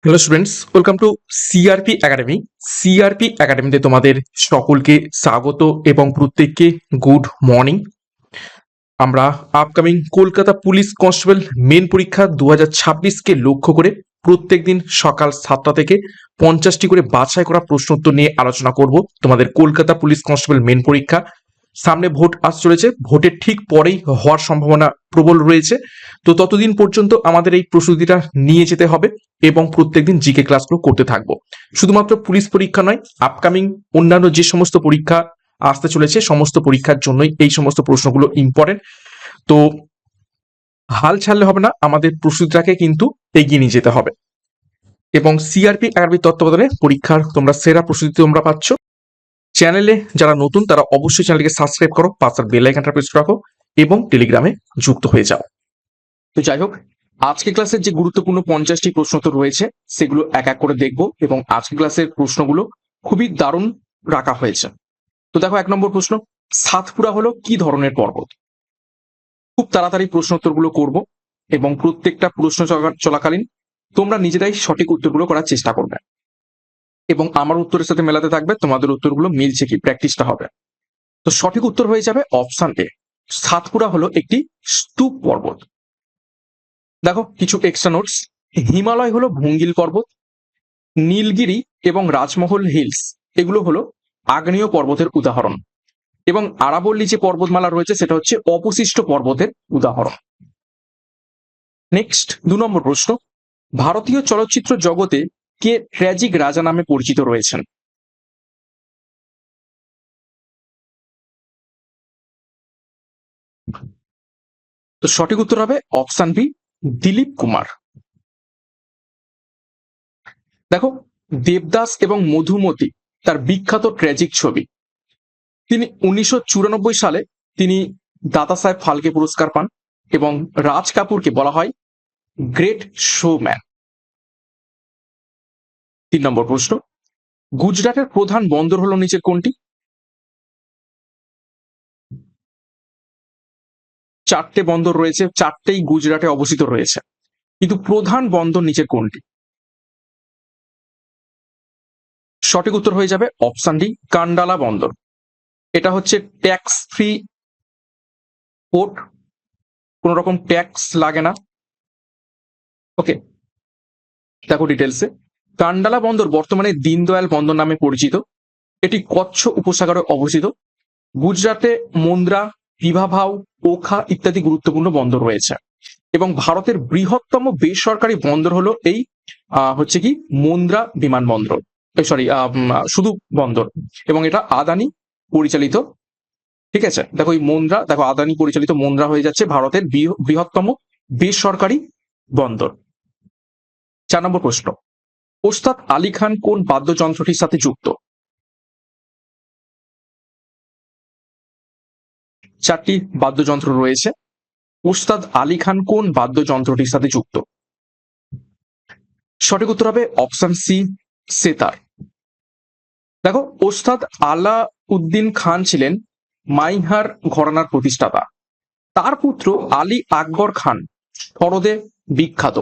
Hello students, welcome to CRP academy. CRP একাডেমিতে তোমাদের সকলকে স্বাগত এবং প্রত্যেককে গুড মর্নিং। আমরা upcoming Kolkata police constable main পরীক্ষা 2026কে লক্ষ্য করে প্রত্যেকদিন সকাল 7টা থেকে 50টি করে বাছাই করা প্রশ্নোত্তর নিয়ে আলোচনা করব। তোমাদের কলকাতা পুলিশ কনস্টেবল মেন পরীক্ষা সামনে ভোট আস চলেছে, ভোটের ঠিক পরেই হওয়ার সম্ভাবনা প্রবল রয়েছে। তো ততদিন পর্যন্ত আমাদের এই প্রস্তুতিটা নিয়ে যেতে হবে এবং প্রত্যেকদিন জিকে ক্লাসগুলো করতে থাকবো। শুধুমাত্র পুলিশ পরীক্ষা নয়, আপকামিং অন্যান্য যে সমস্ত পরীক্ষা আসতে চলেছে সমস্ত পরীক্ষার জন্যই এই সমস্ত প্রশ্নগুলো ইম্পর্টেন্ট। তো হাল ছাড়লে হবে না, আমাদের প্রস্তুতিটাকে কিন্তু এগিয়ে নিয়ে যেতে হবে। এবং সিআরপি একাডেমির তত্ত্বাবধানে পরীক্ষার তোমরা সেরা প্রস্তুতি তোমরা পাচ্ছ। চ্যানেলে যারা নতুন তারা অবশ্যই চ্যানেলটিকে সাবস্ক্রাইব করো, পাশের বেল আইকনটা প্রেস রাখো এবং টেলিগ্রামে যুক্ত হয়ে যাও। তো যাই হোক, আজকে ক্লাসের যে গুরুত্বপূর্ণ 50টি প্রশ্নোত্তর রয়েছে সেগুলো এক এক করে দেখব এবং আজকে ক্লাসের প্রশ্নগুলো খুবই দারুণ রাখা হয়েছে। তো দেখো, 1 নম্বর প্রশ্ন, সাতপুরা হলো কি ধরনের পর্বত? খুব তাড়াতাড়ি প্রশ্নোত্তরগুলো করব এবং প্রত্যেকটা প্রশ্ন চলাকালীন তোমরা নিজেরাই সঠিক উত্তরগুলো করার চেষ্টা করবে এবং আমার উত্তরের সাথে মেলাতে থাকবে, তোমাদের উত্তরগুলো মিলছে কি প্র্যাকটিসটা হবে। তো সঠিক উত্তর হয়ে যাবে অপশন এ, সাতপুরা হলো একটি স্তূপ পর্বত। দেখো কিছু এক্সট্রা নোটস, হিমালয় হলো ভঙ্গিল পর্বত, নীলগিরি এবং রাজমহল হিলস এগুলো হলো আগ্নেয় পর্বতের উদাহরণ এবং আরাবল্লী যে পর্বতমালা রয়েছে সেটা হচ্ছে অবশিষ্ট পর্বতের উদাহরণ। নেক্সট 2 নম্বর প্রশ্ন, ভারতীয় চলচ্চিত্র জগতে কে ট্র্যাজিক রাজা নামে পরিচিত রয়েছেন? তো সঠিক উত্তর হবে অপশন বি, দিলীপ কুমার। দেখো, দেবদাস এবং মধুমতি তার বিখ্যাত ট্র্যাজিক ছবি। তিনি 1994 সালে তিনি দাদা সাহেব ফালকে পুরস্কার পান এবং রাজ কাপুরকে বলা হয় গ্রেট শোম্যান। 3 নম্বর প্রশ্ন, গুজরাটের প্রধান বন্দর হলো নিচের কোনটি? 4টে বন্দর রয়েছে, 4টেই গুজরাটে অবস্থিত রয়েছে, কিন্তু প্রধান বন্দর নিচের কোনটি? সঠিক উত্তর হয়ে যাবে অপশন ডি, কান্ডালা বন্দর। এটা হচ্ছে ট্যাক্স ফ্রি পোর্ট, কোন রকম ট্যাক্স লাগে না। ওকে, দেখো ডিটেলসে, কান্ডালা বন্দর বর্তমানে দীনদয়াল বন্দর নামে পরিচিত। এটি কচ্ছ উপসাগরে অবস্থিত। গুজরাটে মুন্দ্রা, পিভাভাও, ওখা ইত্যাদি গুরুত্বপূর্ণ বন্দর রয়েছে এবং ভারতের বৃহত্তম বেসরকারি বন্দর হলো এই হচ্ছে কি মুন্দ্রা বিমানবন্দর, সরি শুধু বন্দর, এবং এটা আদানি পরিচালিত। ঠিক আছে, দেখো এই মুন্দ্রা, দেখো আদানি পরিচালিত মুন্দ্রা হয়ে যাচ্ছে ভারতের বৃহত্তম বেসরকারি বন্দর। 4 নম্বর প্রশ্ন, ওস্তাদ আলী খান কোন বাদ্যযন্ত্রটির সাথে যুক্ত? 4টি বাদ্যযন্ত্র রয়েছে, ওস্তাদ আলী খান কোন বাদ্যযন্ত্রটির সাথে যুক্ত? সঠিক উত্তর হবে অপশন সি, সেতার। দেখো, ওস্তাদ আলা উদ্দিন খান ছিলেন মাইহার ঘরানার প্রতিষ্ঠাতা। তার পুত্র আলী আকবর খান সরোদে বিখ্যাত।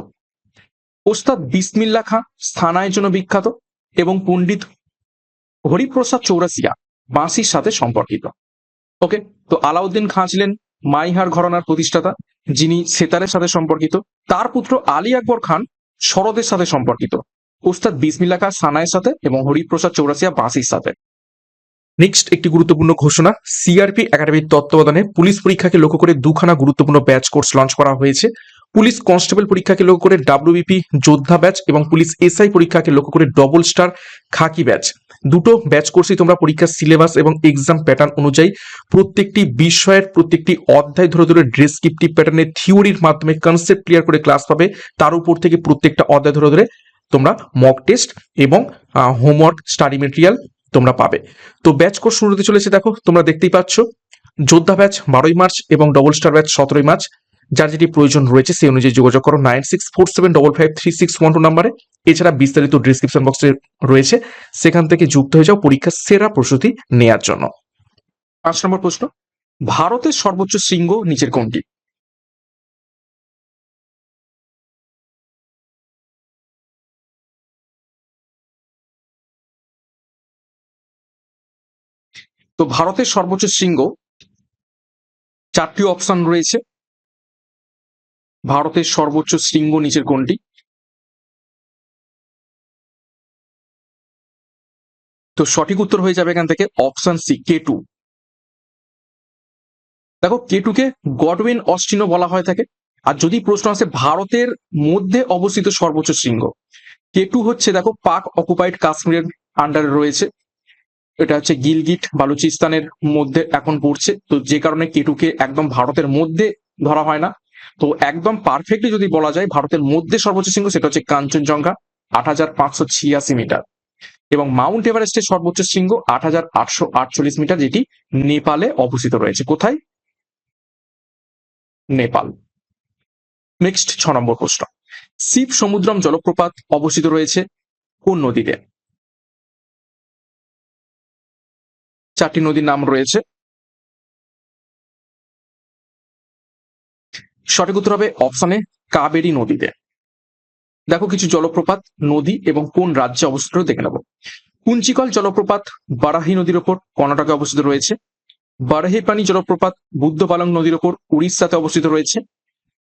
ওস্তাদ বিসমিল্লা খান স্থানায়ের জন্য বিখ্যাত এবং পণ্ডিত হরিপ্রসাদ চৌরাসিয়া বাঁশির সাথে সম্পর্কিত। ওকে, তো আলাউদ্দিন খান ছিলেন মাইহার ঘরানার প্রতিষ্ঠাতা, যিনি সেতারের সাথে সম্পর্কিত। তার পুত্র আলী আকবর খান সরোদের সাথে সম্পর্কিত, ওস্তাদ বিসমিল্লা খান সানায়ের সাথে এবং হরিপ্রসাদ চৌরাসিয়া বাঁশির সাথে। নেক্সট একটি গুরুত্বপূর্ণ ঘোষণা, সিআরপি একাডেমির তত্ত্বাবধানে পুলিশ পরীক্ষাকে লক্ষ্য করে 2খানা গুরুত্বপূর্ণ ব্যাচ কোর্স লঞ্চ করা হয়েছে। পুলিশ কনস্টেবল পরীক্ষাকে লক্ষ্য করে ডাব্লিউবিপি যোদ্ধা ব্যাচ এবং পুলিশ এসআই পরীক্ষাকে লক্ষ্য করে ডবল স্টার খাকি ব্যাচ। দুটো ব্যাচ কোর্সই তোমরা পরীক্ষার সিলেবাস এবং এক্সাম প্যাটার্ন অনুযায়ী প্রত্যেকটি বিষয়ের প্রত্যেকটি অধ্যায় ধরে ধরে ডেসক্রিপটিভ প্যাটার্নের থিওরির মাধ্যমে কনসেপ্ট ক্লিয়ার করে ক্লাস পাবে। তার উপর থেকে প্রত্যেকটা অধ্যায় ধরে ধরে তোমরা মক টেস্ট এবং হোমওয়ার্ক স্টাডি মেটেরিয়াল তোমরা পাবে। তো ব্যাচ কোর্স শুরু হতে চলেছে, দেখো তোমরা দেখতেই পাচ্ছ, যোদ্ধা ব্যাচ 12ই মার্চ এবং ডবল স্টার ব্যাচ 17ই মার্চ। যার যেটি প্রয়োজন রয়েছে সেই অনুযায়ী যোগাযোগ করো 9647553612 নম্বরে। এছাড়া বিস্তারিত ডিসক্রিপশন বক্সে রয়েছে, সেখান থেকে যুক্ত হয়ে যাও পরীক্ষার সেরা প্রস্তুতি নেয়ার জন্য। 5 নম্বর প্রশ্ন, ভারতের সর্বোচ্চ শৃঙ্গ নিচের কোনটি? তো ভারতের সর্বোচ্চ শৃঙ্গ, চারটি অপশন রয়েছে। ভারতের সর্বোচ্চ শৃঙ্গ নিচের কোনটি? তো সঠিক উত্তর হয়ে যাবে এখান থেকে অপশন সি, কেটু। দেখো, কেটুকে গডউইন অস্টিনও বলা হয় থাকে। আর যদি প্রশ্ন আসে ভারতের মধ্যে অবস্থিত সর্বোচ্চ শৃঙ্গ, কেটু হচ্ছে, দেখো, পাক অকুপাইড কাশ্মীরের আন্ডারে রয়েছে। এটা হচ্ছে গিলগিট বালুচিস্তানের মধ্যে এখন পড়ছে, তো যে কারণে কেটুকে একদম ভারতের মধ্যে ধরা হয় না। তো একদম পারফেক্টলি যদি বলা যায় ভারতের মধ্যে সর্বোচ্চ শৃঙ্গ, সেটা হচ্ছে কাঞ্চনজঙ্ঘা, ৮৫৮৬ মিটার। এবং মাউন্ট এভারেস্টের সর্বোচ্চ শৃঙ্গ ৮৮৪৮ মিটার, যেটি নেপালে অবস্থিত রয়েছে। কোথায়? নেপাল। নেক্সট ৬ নম্বর প্রশ্ন, শিব সমুদ্রম জলপ্রপাত অবস্থিত রয়েছে কোন নদীতে? চারটি নদীর নাম রয়েছে। সঠিক উত্তর হবে অপশনে কাবেরী নদীতে। দেখো, কিছু জলপ্রপাত, নদী এবং কোন রাজ্যে অবস্থিত দেখে নেব। কুঞ্চিকল জলপ্রপাত বারাহি নদীর ওপর কর্ণাটকে অবস্থিত রয়েছে। বারাহিপানি জলপ্রপাত বুদ্ধপালং নদীর ওপর উড়িষ্যাতে অবস্থিত রয়েছে।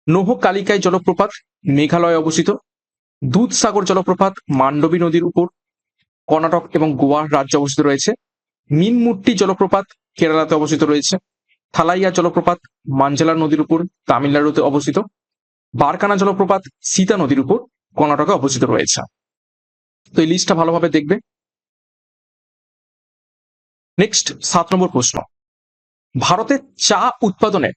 নোহকালিকাই জলপ্রপাত মেঘালয়ে অবস্থিত। দুধসাগর জলপ্রপাত মান্ডবী নদীর উপর কর্ণাটক এবং গোয়া রাজ্যে অবস্থিত রয়েছে। মিনমুট্টি জলপ্রপাত কেরালাতে অবস্থিত রয়েছে। থালাইয়া জলপ্রপাত মাঞ্জালা নদীর উপর তামিলনাড়ুতে অবস্থিত। বারকানা জলপ্রপাত সীতা নদীর উপর কর্ণাটকে অবস্থিত রয়েছে। তো এই লিস্টটা ভালোভাবে দেখবে। নেক্সট ৭ নম্বর প্রশ্ন, ভারতের চা উৎপাদনে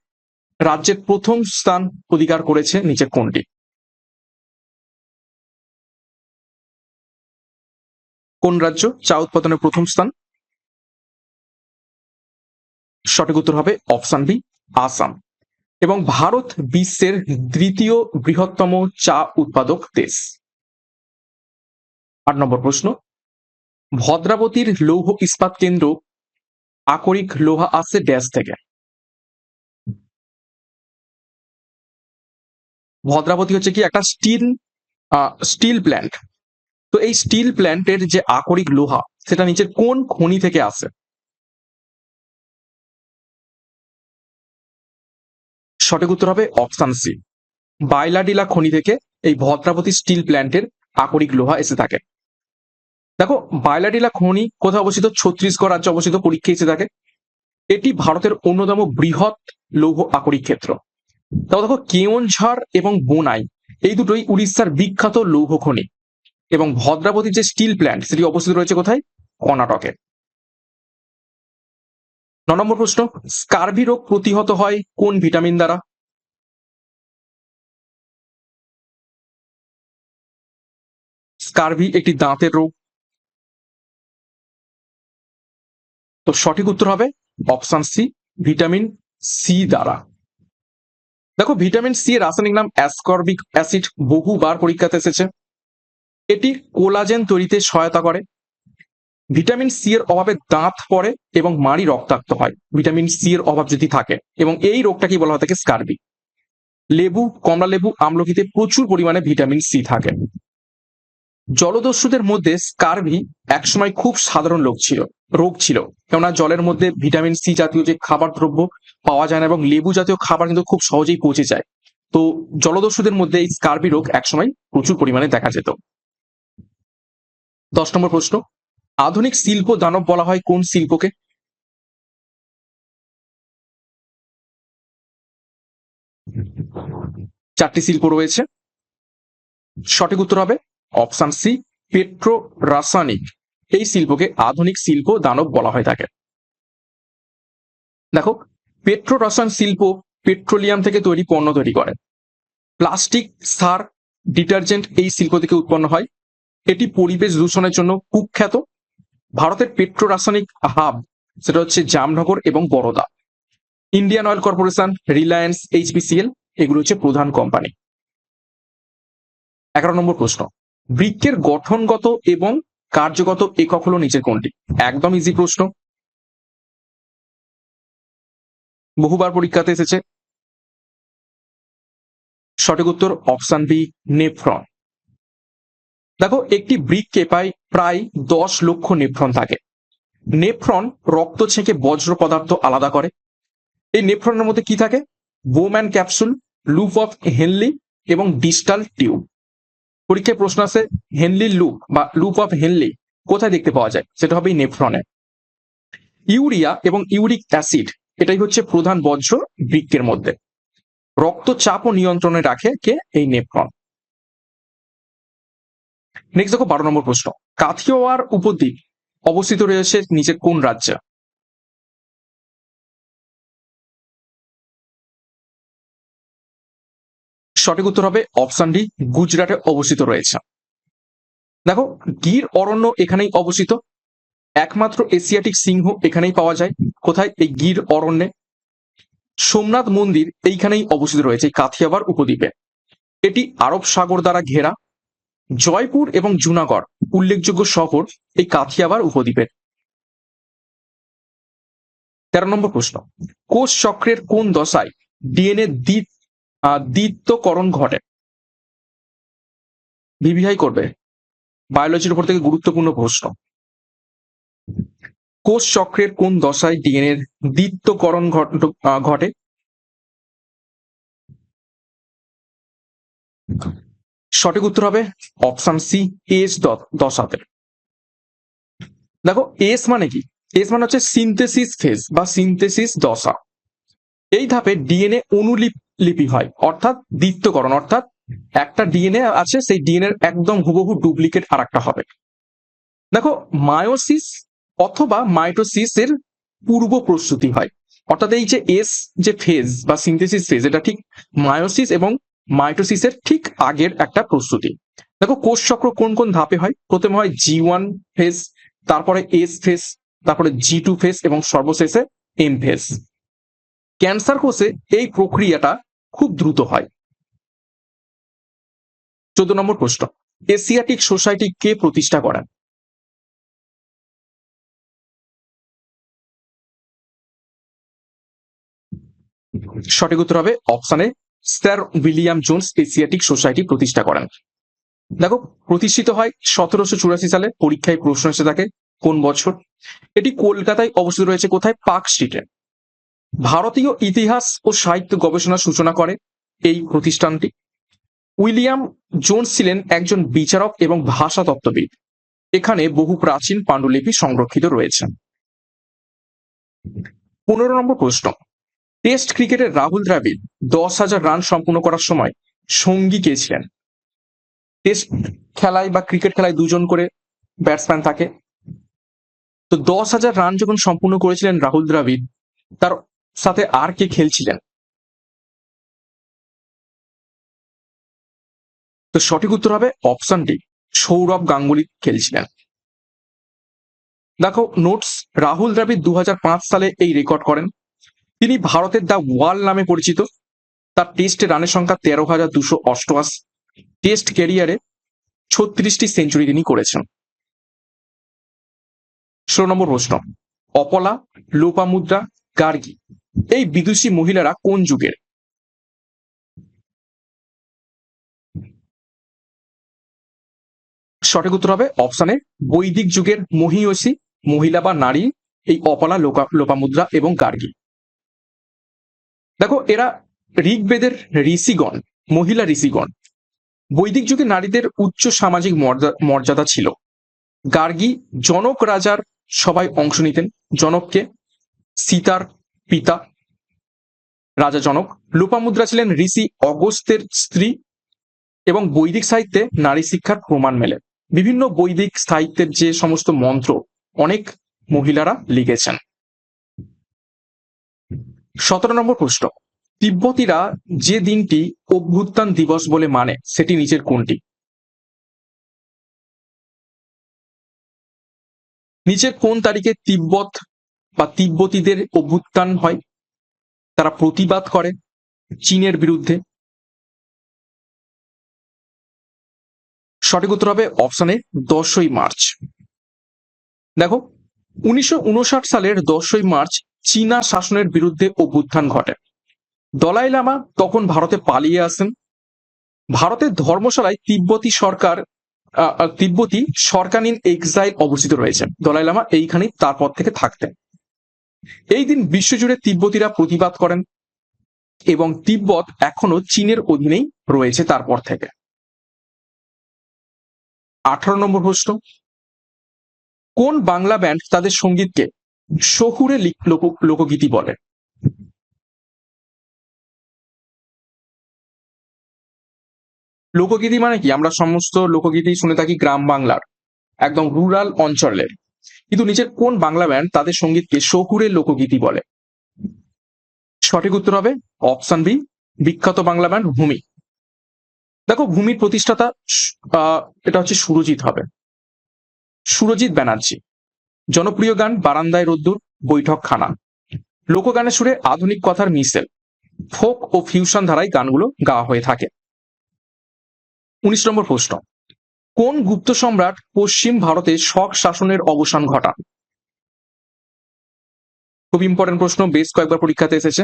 রাজ্যের প্রথম স্থান অধিকার করেছে নিচে কোনটি? কোন রাজ্য চা উৎপাদনের প্রথম স্থান? সঠিক উত্তর হবে অপশন বি, আসাম। এবং ভারত বিশ্বের দ্বিতীয় বৃহত্তম চা উৎপাদক দেশ। ৮ নম্বর প্রশ্ন, ভদ্রাবতীর লৌহ ইস্পাত কেন্দ্র আকরিক লোহা আসে ড্যাশ থেকে? ভদ্রাবতী হচ্ছে কি একটা স্টিল প্ল্যান্ট। তো এই স্টিল প্ল্যান্টের যে আকরিক লোহা, সেটা নিচের কোন খনি থেকে আসে? সঠিক উত্তর হবে অপশন সি, বাইলাডিলা খনি থেকে এই ভদ্রাবতী স্টিল প্ল্যান্টের আকরিক লোহা এসে থাকে। দেখো, বাইলাডিলা খনি কোথায় অবস্থিত? ছত্তিশগড় রাজ্যে অবস্থিত। পরীক্ষা এসে থাকে। এটি ভারতের অন্যতম বৃহৎ লৌহ আকরিক ক্ষেত্র। তাও দেখো, কেওনঝড় এবং বোনাই এই দুটোই উড়িষ্যার বিখ্যাত লৌহ খনি। এবং ভদ্রাবতীর যে স্টিল প্ল্যান্ট, সেটি অবস্থিত রয়েছে কোথায়? কর্ণাটকে। ৯ নম্বর প্রশ্ন, স্কারভি রোগ প্রতিহত হয় কোন ভিটামিন দ্বারা? স্কারভি একটি দাঁতের রোগ। তো সঠিক উত্তর হবে অপশন সি, ভিটামিন সি দ্বারা। দেখো, ভিটামিন সি এর রাসায়নিক নাম অ্যাসকর্বিক অ্যাসিড, বহুবার পরীক্ষাতে এসেছে। এটি কোলাজেন তৈরিতে সহায়তা করে। ভিটামিন সি এর অভাবে দাঁত পড়ে এবং মাড়ি রক্তাক্ত হয়, ভিটামিন সি এর অভাব যদি থাকে। এবং এই রোগটাকে বলা হয় থাকে স্কারবি। লেবু, কমলা লেবু, আমলকিতে প্রচুর পরিমাণে ভিটামিন সি থাকে। জলদস্যুদের মধ্যে স্কারভি একসময় খুব সাধারণ রোগ ছিল, কেননা জলের মধ্যে ভিটামিন সি জাতীয় যে খাবার দ্রব্য পাওয়া যায় না, এবং লেবু জাতীয় খাবার কিন্তু খুব সহজেই পৌঁছে যায়। তো জলদস্যুদের মধ্যে এই স্কারভি রোগ একসময় প্রচুর পরিমাণে দেখা যেত। ১০ নম্বর প্রশ্ন, আধুনিক শিল্প দানব বলা হয় কোন শিল্পকে? চারটি শিল্প রয়েছে। সঠিক উত্তর হবে অপশন সি, পেট্রো রাসায়নিক। এই শিল্পকে আধুনিক শিল্প দানব বলা হয়ে থাকে। দেখো, পেট্রো রসায়ন শিল্প পেট্রোলিয়াম থেকে তৈরি পণ্য তৈরি করে। প্লাস্টিক, সার, ডিটারজেন্ট এই শিল্প থেকে উৎপন্ন হয়। এটি পরিবেশ দূষণের জন্য কুখ্যাত। ভারতের পেট্রো রাসায়নিক হাব, সেটা হচ্ছে জামনগর এবং Baroda. Indian oil corporation, Reliance, HPCL এগুলো হচ্ছে প্রধান কোম্পানি। ১১ নম্বর প্রশ্ন, বৃক্কের গঠনগত এবং কার্যগত একক হলো নিচের কোনটি? একদম ইজি প্রশ্ন, বহুবার পরীক্ষাতে এসেছে। সঠিক উত্তর অপশন বি, নেফ্রন। দেখো, একটি বৃক্কে প্রায় ১০ লক্ষ নেফ্রন থাকে। নেফ্রন রক্ত ছেঁকে বজ্র পদার্থ আলাদা করে। এই নেফ্রনের মধ্যে কি থাকে? বোম্যান ক্যাপসুল, লুপ অফ হেনলি এবং ডিস্টাল টিউব। পরীক্ষায় প্রশ্ন আছে হেনলি লুপ বা লুপ অফ হেনলি কোথায় দেখতে পাওয়া যায়? সেটা হবে এই নেফ্রনে। ইউরিয়া এবং ইউরিক অ্যাসিড এটাই হচ্ছে প্রধান বজ্র বৃক্কের মধ্যে। রক্তচাপ ও নিয়ন্ত্রণে রাখে কে? এই নেফ্রন। নেক্সট দেখো 12 নম্বর প্রশ্ন, কাথিয়াওয়াড় উপদ্বীপ অবস্থিত রয়েছে নিচে কোন রাজ্যে? সঠিক উত্তর হবে অপশন ডি, গুজরাটে অবস্থিত রয়েছে। দেখো গির অরণ্য এখানেই অবস্থিত। একমাত্র এশিয়াটিক সিংহ এখানেই পাওয়া যায়। কোথায়? এই গির অরণ্যে। সোমনাথ মন্দির এইখানেই অবস্থিত রয়েছে কাথিয়াওয়াড় উপদ্বীপে। এটি আরব সাগর দ্বারা ঘেরা। জয়পুর এবং জুনাগড় উল্লেখযোগ্য শহর এই কাথিয়াওয়াড় উপদ্বীপের। 13 নম্বর প্রশ্ন, কোষ চক্রের কোন দশায় ডিএনএ দ্বিত্বকরণ ঘটে? ভিভিআই করবে, বায়োলজির উপর থেকে গুরুত্বপূর্ণ প্রশ্ন। কোষ চক্রের কোন দশায় ডিএনএ দ্বিত্বকরণ ঘটে? সঠিক উত্তর হবে অপশন সি, এস দশাতে। দেখো এস মানে কি? এস মানে হচ্ছে সিনথেসিস ফেজ বা সিনথেসিস দশা। এই ধাপে ডিএনএ অনুলিপি হয়, অর্থাৎ দ্বিত্বকরণ, অর্থাৎ একটা ডিএনএ আছে, সেই ডিএনএ একদম হুবহু ডুপ্লিকেট আর একটা হবে। দেখো মায়োসিস অথবা মাইটোসিস এর পূর্ব প্রস্তুতি হয়, অর্থাৎ এই যে এস যে ফেজ বা সিনথেসিস ফেজ, এটা ঠিক মায়োসিস এবং মাইটোসিসের ঠিক আগের একটা প্রস্তুতি। দেখো কোষ চক্র কোন কোন ধাপে হয়? প্রথমে হয় G1 ফেজ, তারপরে এস ফেজ, তারপরে G2 ফেজ এবং সর্বশেষে এম ফেজ। ক্যান্সার কোষে এই প্রক্রিয়াটা খুব দ্রুত হয়। 14 নম্বর প্রশ্ন, এশিয়াটিক সোসাইটি কে প্রতিষ্ঠা করেন? সঠিক উত্তর হবে অপশনে sir William Jones Asiatic society প্রতিষ্ঠা করেন। দেখো প্রতিষ্ঠিত হয় 1784 সালে। পরীক্ষায় প্রশ্ন এসে থাকে কোন বছর? এটি কলকাতায় অবস্থিত রয়েছে। কোথায়? পার্ক স্ট্রিটে। ভারতীয় ইতিহাস ও সাহিত্য গবেষণা সূচনা করে এই প্রতিষ্ঠানটি। উইলিয়াম জোন্স ছিলেন একজন বিচারক এবং ভাষাতত্ত্ববিদ। এখানে বহু প্রাচীন পাণ্ডুলিপি সংরক্ষিত রয়েছে। 15 নম্বর প্রশ্ন, টেস্ট ক্রিকেটে রাহুল দ্রাবিড় 10,000 রান সম্পূর্ণ করার সময় সঙ্গী কে ছিলেন? টেস্ট খেলায় বা ক্রিকেট খেলায় দুজন করে ব্যাটসম্যান থাকে। তো 10,000 রান যখন সম্পূর্ণ করেছিলেন রাহুল দ্রাবিড়, তার সাথে আর কে খেলছিলেন? তো সঠিক উত্তর হবে অপশন ডি, সৌরভ গাঙ্গুলি খেলছিলেন। দেখো নোটস, রাহুল দ্রাবিড় 2005 সালে এই রেকর্ড করেন। তিনি ভারতের দ্য ওয়াল নামে পরিচিত। তার টেস্টে রানের সংখ্যা 13,288। টেস্ট ক্যারিয়ারে 36টি সেঞ্চুরি তিনি করেছেন। 16 নম্বর প্রশ্ন, অপলা, লোপামুদ্রা, গার্গী এই বিদুষী মহিলারা কোন যুগের? সঠিক উত্তর হবে অপশনে বৈদিক যুগের মহীয়সী মহিলা বা নারী এই অপলা, লোপামুদ্রা এবং গার্গী। দেখো এরা ঋগ্বেদের ঋষিগণ, মহিলা ঋষিগণ। বৈদিক যুগে নারীদের উচ্চ সামাজিক মর্যাদা ছিল। গার্গী জনক রাজার সবাই অংশ নিতেন। জনককে সীতার পিতা রাজা জনক। লোপামুদ্রা ছিলেন ঋষি অগস্ত্যের স্ত্রী এবং বৈদিক সাহিত্যে নারী শিক্ষার প্রমাণ মেলে। বিভিন্ন বৈদিক সাহিত্যের যে সমস্ত মন্ত্র অনেক মহিলারা লিখেছেন। 17 নম্বর প্রশ্ন, তিব্বতীরা যে দিনটি অভ্যুত্থান দিবস বলে মানে সেটি নিচের কোনটি? নিচের কোন তারিখে তিব্বত বা তিব্বতীদের অভ্যুত্থান হয়, তারা প্রতিবাদ করে চীনের বিরুদ্ধে? সঠিক উত্তর হবে অপশনে 10ই মার্চ। দেখো 1959 সালের 10ই মার্চ চীনা শাসনের বিরুদ্ধে অভ্যুত্থান ঘটে। দলাই লামা তখন ভারতে পালিয়ে আসেন। ভারতের ধর্মশালায় তিব্বতী সরকার তিব্বতী সরকারিন এক্সাইল অবস্থিত রয়েছে। দলাই লামা এইখানেই তারপর থেকে থাকতেন। এই দিন বিশ্বজুড়ে তিব্বতীরা প্রতিবাদ করেন এবং তিব্বত এখনো চীনের অধীনেই রয়েছে তারপর থেকে। 18 নম্বর প্রশ্ন, কোন বাংলা ব্যান্ড তাদের সঙ্গীতকে শহুরে লোকগীতি বলে? লোকগীতি মানে কি? আমরা সমস্ত লোকগীতি শুনে থাকি গ্রাম বাংলার, একদম রুরাল অঞ্চলের, কিন্তু নিচের কোন বাংলা ব্যান্ড তাদের সঙ্গীতকে শহুরে লোকগীতি বলে? সঠিক উত্তর হবে অপশন বি, বিখ্যাত বাংলা ব্যান্ড ভূমি। দেখো, ভূমির প্রতিষ্ঠাতা এটা হচ্ছে সুরজিৎ হবে, সুরজিৎ ব্যানার্জি। জনপ্রিয় গান বারান্দায় রোদ্দুর, বৈঠকখানা। লোকগানের সুরে আধুনিক কথার মিশেল, ফোক ও ফিউশন ধারায় গানগুলো গাওয়া হয়ে থাকে। 19 নম্বর প্রশ্ন, কোন গুপ্ত সম্রাট পশ্চিম ভারতে শক শাসনের অবসান ঘটান? খুব ইম্পর্টেন্ট প্রশ্ন, বেশ কয়েকবার পরীক্ষাতে এসেছে।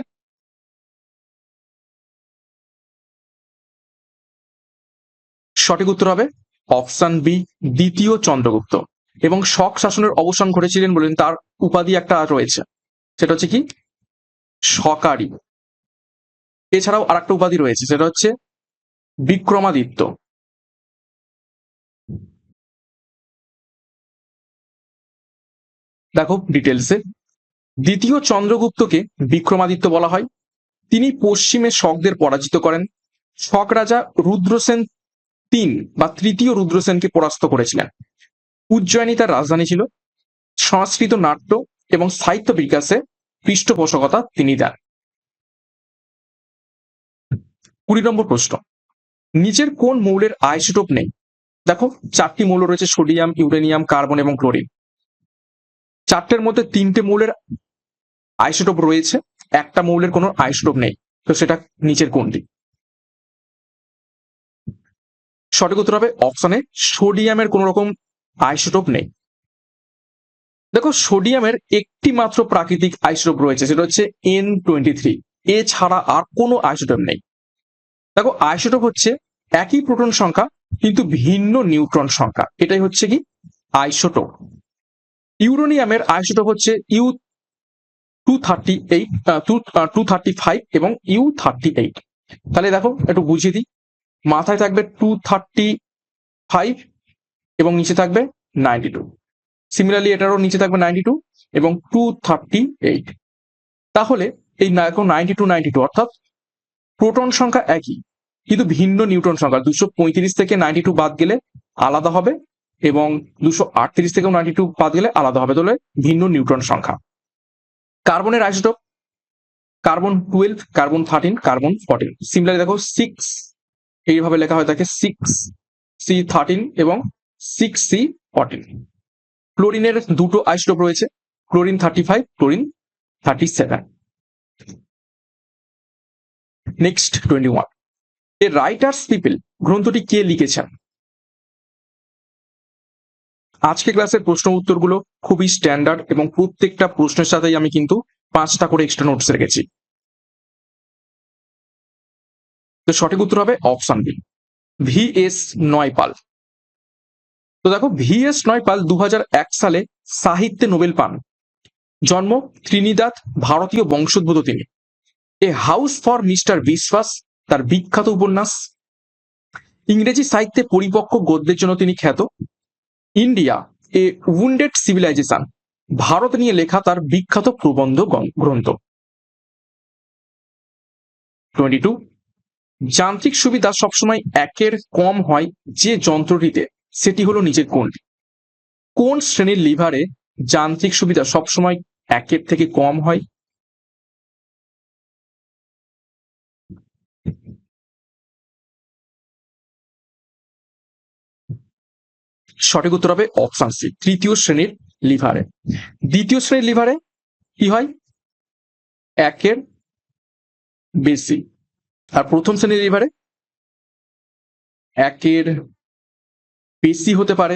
সঠিক উত্তর হবে অপশন বি, দ্বিতীয় চন্দ্রগুপ্ত। এবং শক শাসনের অবসান ঘটেছিলেন বলেন তার উপাধি একটা রয়েছে, সেটা হচ্ছে কি শকারি। এছাড়াও আর একটা উপাধি রয়েছে, সেটা হচ্ছে বিক্রমাদিত্য। দেখো ডিটেলসে, দ্বিতীয় চন্দ্রগুপ্তকে বিক্রমাদিত্য বলা হয়। তিনি পশ্চিমে শকদের পরাজিত করেন। শক রাজা রুদ্রসেন তিন বা তৃতীয় রুদ্রসেনকে পরাস্ত করেছিলেন। উজ্জয়িনী তার রাজধানী ছিল। সংস্কৃত নাট্য এবং সাহিত্য বিকাশে পৃষ্ঠপোষকতা তিনি দেন। 20 নম্বর প্রশ্ন, নিচের কোন মৌলের আইসোটোপ নেই? দেখো, 4টি মৌল রয়েছে, সোডিয়াম, ইউরেনিয়াম, কার্বন এবং ক্লোরিন। 4টের মধ্যে 3টে মৌলের আইসোটোপ রয়েছে, একটা মৌলের কোনো আইসোটোপ নেই। তো সেটা নিচের কোনটি? সঠিক উত্তর হবে অপশনে সোডিয়ামের কোন রকম আইসোটোপ নেই। দেখো, সোডিয়ামের একটি মাত্র প্রাকৃতিক আইসোটোপ রয়েছে, সেটা হচ্ছে N23। এছাড়া আর কোনো আইসোটোপ নেই। দেখো, আইসোটোপ হচ্ছে একই প্রোটন সংখ্যা কিন্তু ভিন্ন নিউট্রন সংখ্যা, এটাই হচ্ছে কি আইসোটোপ। ইউরেনিয়ামের আইসোটোপ হচ্ছে U235 এবং U38। তাহলে দেখো একটু বুঝিয়ে দিই, মাথায় থাকবে 235 এবং নিচে থাকবে 92। সিমিলারলি এটারও নিচে থাকবে 92 এবং 238। তাহলে এই 92 অর্থাৎ প্রোটন সংখ্যা একই কিন্তু ভিন্ন নিউট্রন সংখ্যা। 235 থেকে 92 বাদ গেলে আলাদা হবে এবং 238 থেকেও 92 বাদ গেলে আলাদা হবে, তাহলে ভিন্ন নিউট্রন সংখ্যা। কার্বনের isotope carbon 12, carbon 13, carbon 14। Similarly দেখো 6 এইভাবে লেখা হয়ে থাকে, 6C13 এবং 6C14। ক্লোরিনের দুটো আইসোটোপ রয়েছে, ক্লোরিন 35, ক্লোরিন 37। নেক্সট 21, এ রাইটার্স পিপল গ্রন্থটি কে লিখেছেন? আজকে ক্লাসের প্রশ্ন উত্তরগুলো খুবই স্ট্যান্ডার্ড এবং প্রত্যেকটা প্রশ্নের সাথেই আমি কিন্তু 5টা করে এক্সট্রা নোটস রেখেছি। তো সঠিক উত্তর হবে অপশন বি, VS নয়পাল। তো দেখো, VS নয়পাল 2001 সালে সাহিত্যে নোবেল পান। জন্ম ত্রিনিদাদ, ভারতীয় বংশোদ্ভূত তিনি। এ হাউস ফর মিস্টার বিশ্বাস তার বিখ্যাত উপন্যাস। ইংরেজি সাহিত্যে পরিপক্ক গদ্যের জন্য তিনি খ্যাত। ইন্ডিয়া এ উইন্ডেড সিভিলাইজেশন, ভারত নিয়ে লেখা তার বিখ্যাত প্রবন্ধ গ্রন্থ। 22, যান্ত্রিক সুবিধা সবসময় একের কম হয় যে যন্ত্রটিতে, সেটি হলো নিচের কোনটি? কোন শ্রেণীর লিভারে যান্ত্রিক সুবিধা সবসময় একের থেকে কম হয়? সঠিক উত্তর হবে অপশন সি, তৃতীয় শ্রেণীর লিভারে। দ্বিতীয় শ্রেণীর লিভারে কি হয়? একের বেশি। আর প্রথম শ্রেণীর লিভারে একের বেশি হতে পারে,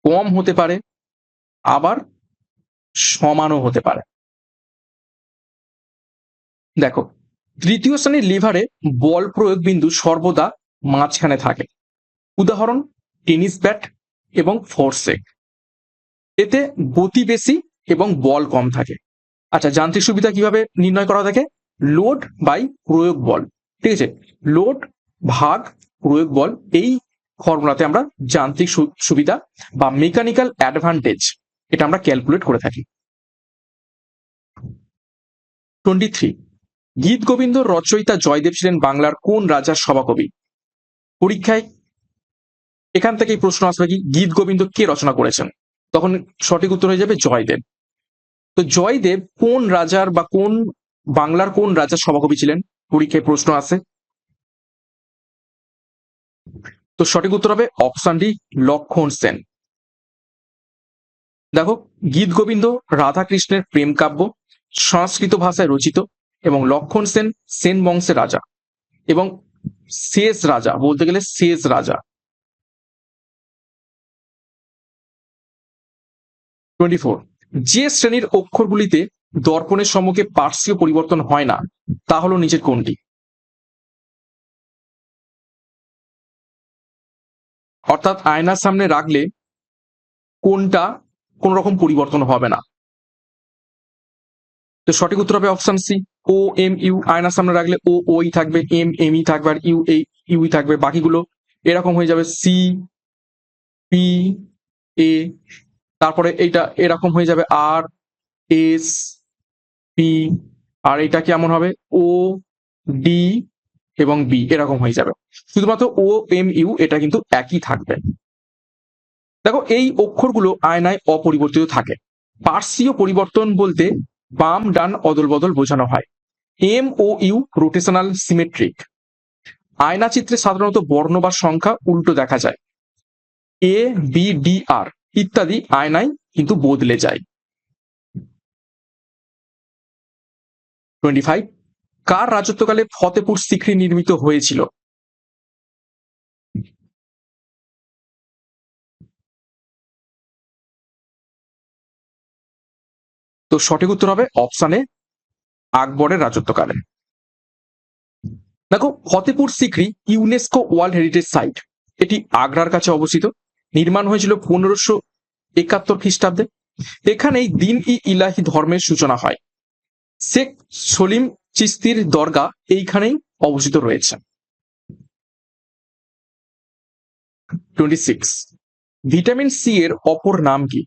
কম হতে পারে, আবার সমানও হতে পারে। দেখো, তৃতীয় শ্রেণীর লিভারে বল প্রয়োগ বিন্দু সর্বদা মাঝখানে থাকে, উদাহরণ টেনিস ব্যাট এবং ফোরসেক। এতে গতি বেশি এবং বল কম থাকে। আচ্ছা, যান্ত্রিক সুবিধা কিভাবে নির্ণয় করা থাকে? লোড বাই প্রয়োগ বল। ঠিক আছে, লোড ভাগ প্রয়োগ বল, এই ফর্মুলাতে আমরা যান্ত্রিক সুবিধা বা মেকানিক্যাল অ্যাডভান্টেজ এটা আমরা ক্যালকুলেট করে থাকি। 23, গীত গোবিন্দ রচয়িতা জয়দেব ছিলেন বাংলার কোন রাজার সভাকবি? পরীক্ষায় এখান থেকেই প্রশ্ন আসবে কি গীত গোবিন্দ কে রচনা করেছেন, তখন সঠিক উত্তর হয়ে যাবে জয়দেব। তো জয়দেব কোন রাজার বা কোন বাংলার কোন রাজার সভাকবি ছিলেন? পরীক্ষায় প্রশ্ন আসে। তো সঠিক উত্তর হবে অপশন ডি, লক্ষণ সেন। দেখো, গীত গোবিন্দ রাধাকৃষ্ণের প্রেম কাব্য, সংস্কৃত ভাষায় রচিত, এবং লক্ষণ সেন সেন বংশের রাজা এবং শেষ রাজা, বলতে গেলে শেষ রাজা। 24, যে শ্রেণীর অক্ষরগুলিতে দর্পণের সম্মুখে পার্শ্বীয় পরিবর্তন হয় না তা হলো নিচের কোনটি? অর্থাৎ আয়নার সামনে রাখলে কোনটা কোন রকম পরিবর্তন হবে না? তো সঠিক উত্তর হবে অপশন সি, ও এম ইউ। আয়নার সামনে রাখলে ও ওই থাকবে, এম এম ই থাকবে, আর ইউ এই ইউই থাকবে। বাকিগুলো এরকম হয়ে যাবে, সি পি এ, তারপরে এইটা এরকম হয়ে যাবে আর এস পি, আর এটা কেমন হবে ও ডি এবং বি, এরকম হয়ে যাবে। শুধুমাত্র ও এম ইউ এটা কিন্তু একই থাকবে। দেখো, এই অক্ষরগুলো আয়নায় অপরিবর্তিত থাকে। পার্শ্বীয় পরিবর্তন বলতে বাম ডান অদল বদল বোঝানো হয়। M O U rotational symmetric. আয়না চিত্রে সাধারণত বর্ণ বা সংখ্যা উল্টো দেখা যায়। এ বি ডি আর ইত্যাদি আয়নায় কিন্তু বদলে যায়। 25, কার রাজত্বকালে ফতেপুর সিক্রি নির্মিত হয়েছিল? তো সঠিক উত্তর হবে অপশন এ, আকবরের রাজত্বকালে। দেখো, Fatehpur Sikri UNESCO world heritage site. এটি আগ্রার কাছে অবস্থিত। নির্মাণ হয়েছিল 1571 খ্রিস্টাব্দে। এখানেই দিন ই ইলাহি ধর্মের সূচনা হয়। শেখ সলিম চিস্তির দরগা এইখানেই অবস্থিত রয়েছে। 26, ভিটামিন সি এর অপর নাম কি?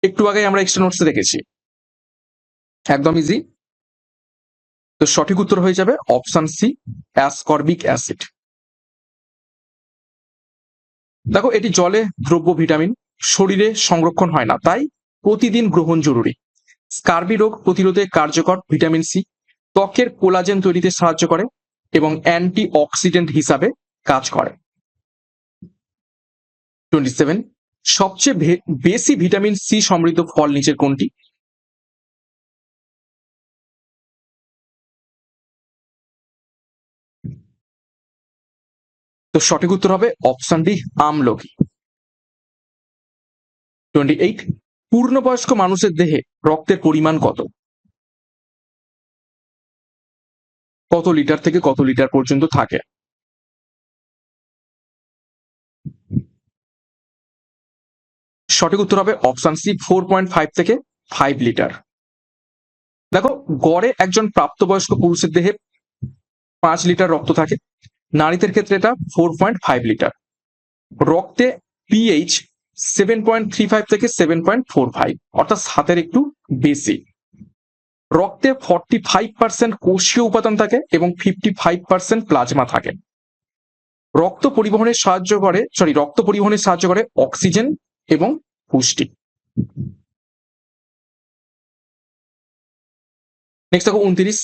একটু আগে আমরা এক্সট্রা নোটসে দেখেছি, একদম ইজি। তো সঠিক উত্তর হয়ে যাবে অপশন সি, অ্যাসকর্বিক অ্যাসিড। দেখো, এটি জলে দ্রব্য ভিটামিন, শরীরে সংরক্ষণ হয় না, তাই প্রতিদিন গ্রহণ জরুরি। স্কার্বি রোগ প্রতিরোধে কার্যকর ভিটামিন সি, ত্বকের কোলাজেন তৈরিতে সাহায্য করে এবং অ্যান্টি অক্সিডেন্ট হিসাবে কাজ করে। 27, সবচেয়ে বেশি ভিটামিন সি সমৃদ্ধ ফল নিচের কোনটি? তো সঠিক উত্তর হবে অপশন ডি, আমলকি। 28, পূর্ণবয়স্ক মানুষের দেহে রক্তের পরিমাণ কত? কত লিটার থেকে কত লিটার পর্যন্ত থাকে? সঠিক উত্তর হবে অপশন সি, 4.5 থেকে 5 লিটার। দেখো, গড়ে একজন প্রাপ্তবয়স্ক পুরুষের দেহে 5 লিটার রক্ত থাকে, নারীদের ক্ষেত্রে এটা 4.5 লিটার। রক্তে পিএইচ 7.35 থেকে 7.45, অর্থাৎ 7-এর একটু বেশি। রক্তে 45% কোষীয় উপাদান থাকে এবং 55% প্লাজমা থাকে। রক্ত পরিবহনে সাহায্য করে অক্সিজেন এবং পুষ্টি। নেক্সট দেখো 29,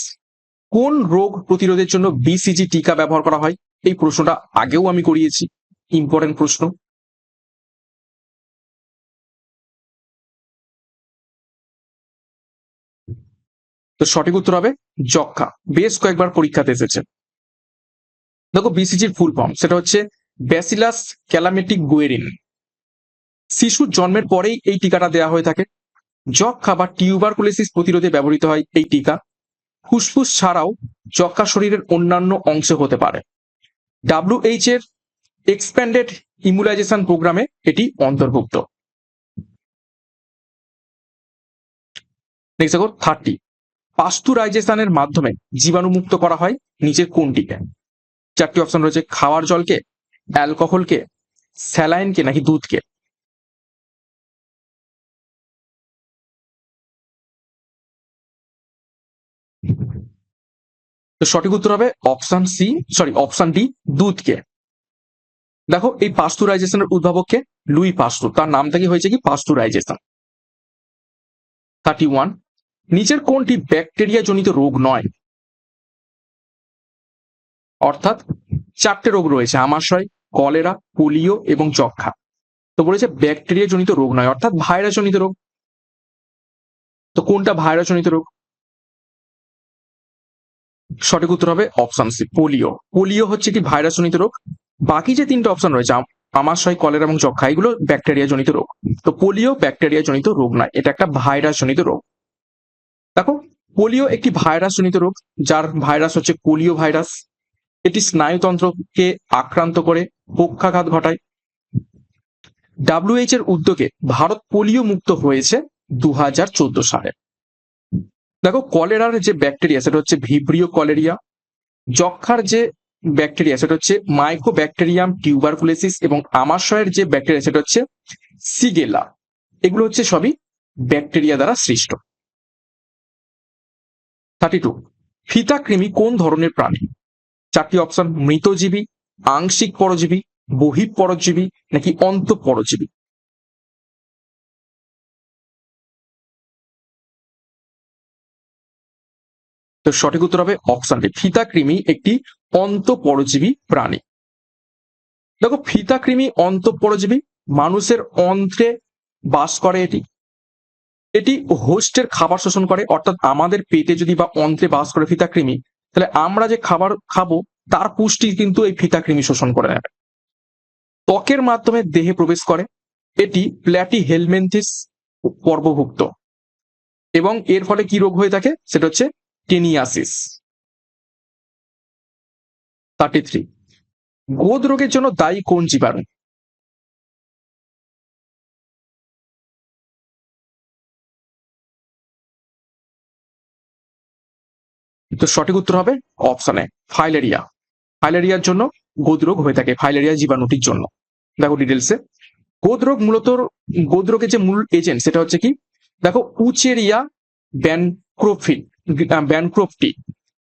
কোন রোগ প্রতিরোধের জন্য বিসিজি টিকা ব্যবহার করা হয়? এই প্রশ্নটা আগেও আমি করিয়েছি, ইম্পর্টেন্ট প্রশ্ন। তো সঠিক উত্তর হবে যক্ষা, বেশ কয়েকবার পরীক্ষাতে এসেছে। দেখো, বিসিজির ফুল ফর্ম সেটা হচ্ছে ব্যাসিলাস ক্যালামেটিক গুয়েরিন। শিশুর জন্মের পরেই এই টিকাটা দেওয়া হয়ে থাকে। যক্ষা বা টিউবারকুলোসিস প্রতিরোধে ব্যবহৃত হয় এই টিকা। ফুসফুস ছাড়াও যক্ষা শরীরের অন্যান্য অংশে হতে পারে। WHO এর এক্সপ্যান্ডেড ইমিউনাইজেশন প্রোগ্রামে এটি অন্তর্ভুক্ত। নেক্সট দেখো 30, পাস্তুরাইজেশনের মাধ্যমে জীবাণুমুক্ত করা হয় নিচের কোনটিকে? চারটি অপশন রয়েছে, খাওয়ার জলকে, অ্যালকোহলকে, স্যালাইনকে নাকি দুধকে? তো সঠিক উত্তর হবে অপশন ডি, দুধকে। দেখো এই পাস্তুরাইজেশনের উদ্ভাবককে লুই পাস্তুর, তার নাম থেকে হয়েছে কি পাস্তুরাইজেশন। 31, নিচের কোনটি ব্যাকটেরিয়া জনিত রোগ নয়? অর্থাৎ চারটে রোগ রয়েছে, আমাশয়, কলেরা, পোলিও এবং যক্ষ্মা। তো বলেছে ব্যাকটেরিয়া জনিত রোগ নয়, অর্থাৎ ভাইরাস জনিত রোগ। তো কোনটা ভাইরাস জনিত রোগ? সঠিক উত্তর হবে অপশন সি, পোলিও। পোলিও হচ্ছে কি ভাইরাস জনিত রোগ। বাকি যে তিনটে অপশন রয়েছে আমাশয়, কলেরা এবং যক্ষ্মা, এগুলো ব্যাকটেরিয়া জনিত রোগ। তো পোলিও ব্যাকটেরিয়া জনিত রোগ নয়, এটা একটা ভাইরাস জনিত রোগ। দেখো পোলিও একটি ভাইরাস জনিত রোগ, যার ভাইরাস হচ্ছে পোলিও ভাইরাস। এটি স্নায়ুতন্ত্রকে আক্রান্ত করে পক্ষাঘাত ঘটায়। WHO এর উদ্যোগে ভারত পোলিও মুক্ত হয়েছে 2014 সালে। দেখো কলেরার যে ব্যাকটেরিয়া সেটা হচ্ছে ভিব্রিও কলেরিয়া। যক্ষ্মার যে ব্যাকটেরিয়া সেটা হচ্ছে মাইকোব্যাকটেরিয়াম টিউবারকুলোসিস, এবং আমাশয়ের যে ব্যাকটেরিয়া সেটা হচ্ছে সিগেলা। এগুলো হচ্ছে সবই ব্যাকটেরিয়া দ্বারা সৃষ্ট। 32, ফিতাকৃমি কোন ধরনের প্রাণী? চারটি অপশন, মৃতজীবী, আংশিক পরজীবী, বহিঃপরজীবী নাকি অন্তঃপরজীবী? তো সঠিক উত্তর হবে অপশন ডি, ফিতাকৃমি একটি অন্তঃপরজীবী প্রাণী। দেখো ফিতাকৃমি অন্তঃপরজীবী, মানুষের অন্ত্রে বাস করে। এটি হোস্টের খাবার শোষণ করে, অর্থাৎ আমাদের পেটে যদি বা অন্ত্রে বাস করে ফিতাকৃমি, তাহলে আমরা যে খাবার খাবো তার পুষ্টি কিন্তু এই ফিতাকৃমি শোষণ করে নেবে। ত্বকের মাধ্যমে দেহে প্রবেশ করে। এটি প্ল্যাটিহেলমিনথিস পর্বভুক্ত, এবং এর ফলে কি রোগ হয়ে থাকে সেটা হচ্ছে টেনিয়াসিস। 33, গোদ রোগের জন্য দায়ী কোন জীবাণু? তো সঠিক উত্তর হবে অপশন এ, ফাইলেরিয়া। ফাইলেরিয়ার জন্য গোদ রোগ হয়ে থাকে, ফাইলেরিয়া জীবাণুটির জন্য। দেখো ডিটেলসে, গোদ রোগের যে মূল এজেন্ট সেটা হচ্ছে কি, দেখো উচেরিয়া ব্যানক্রোফটি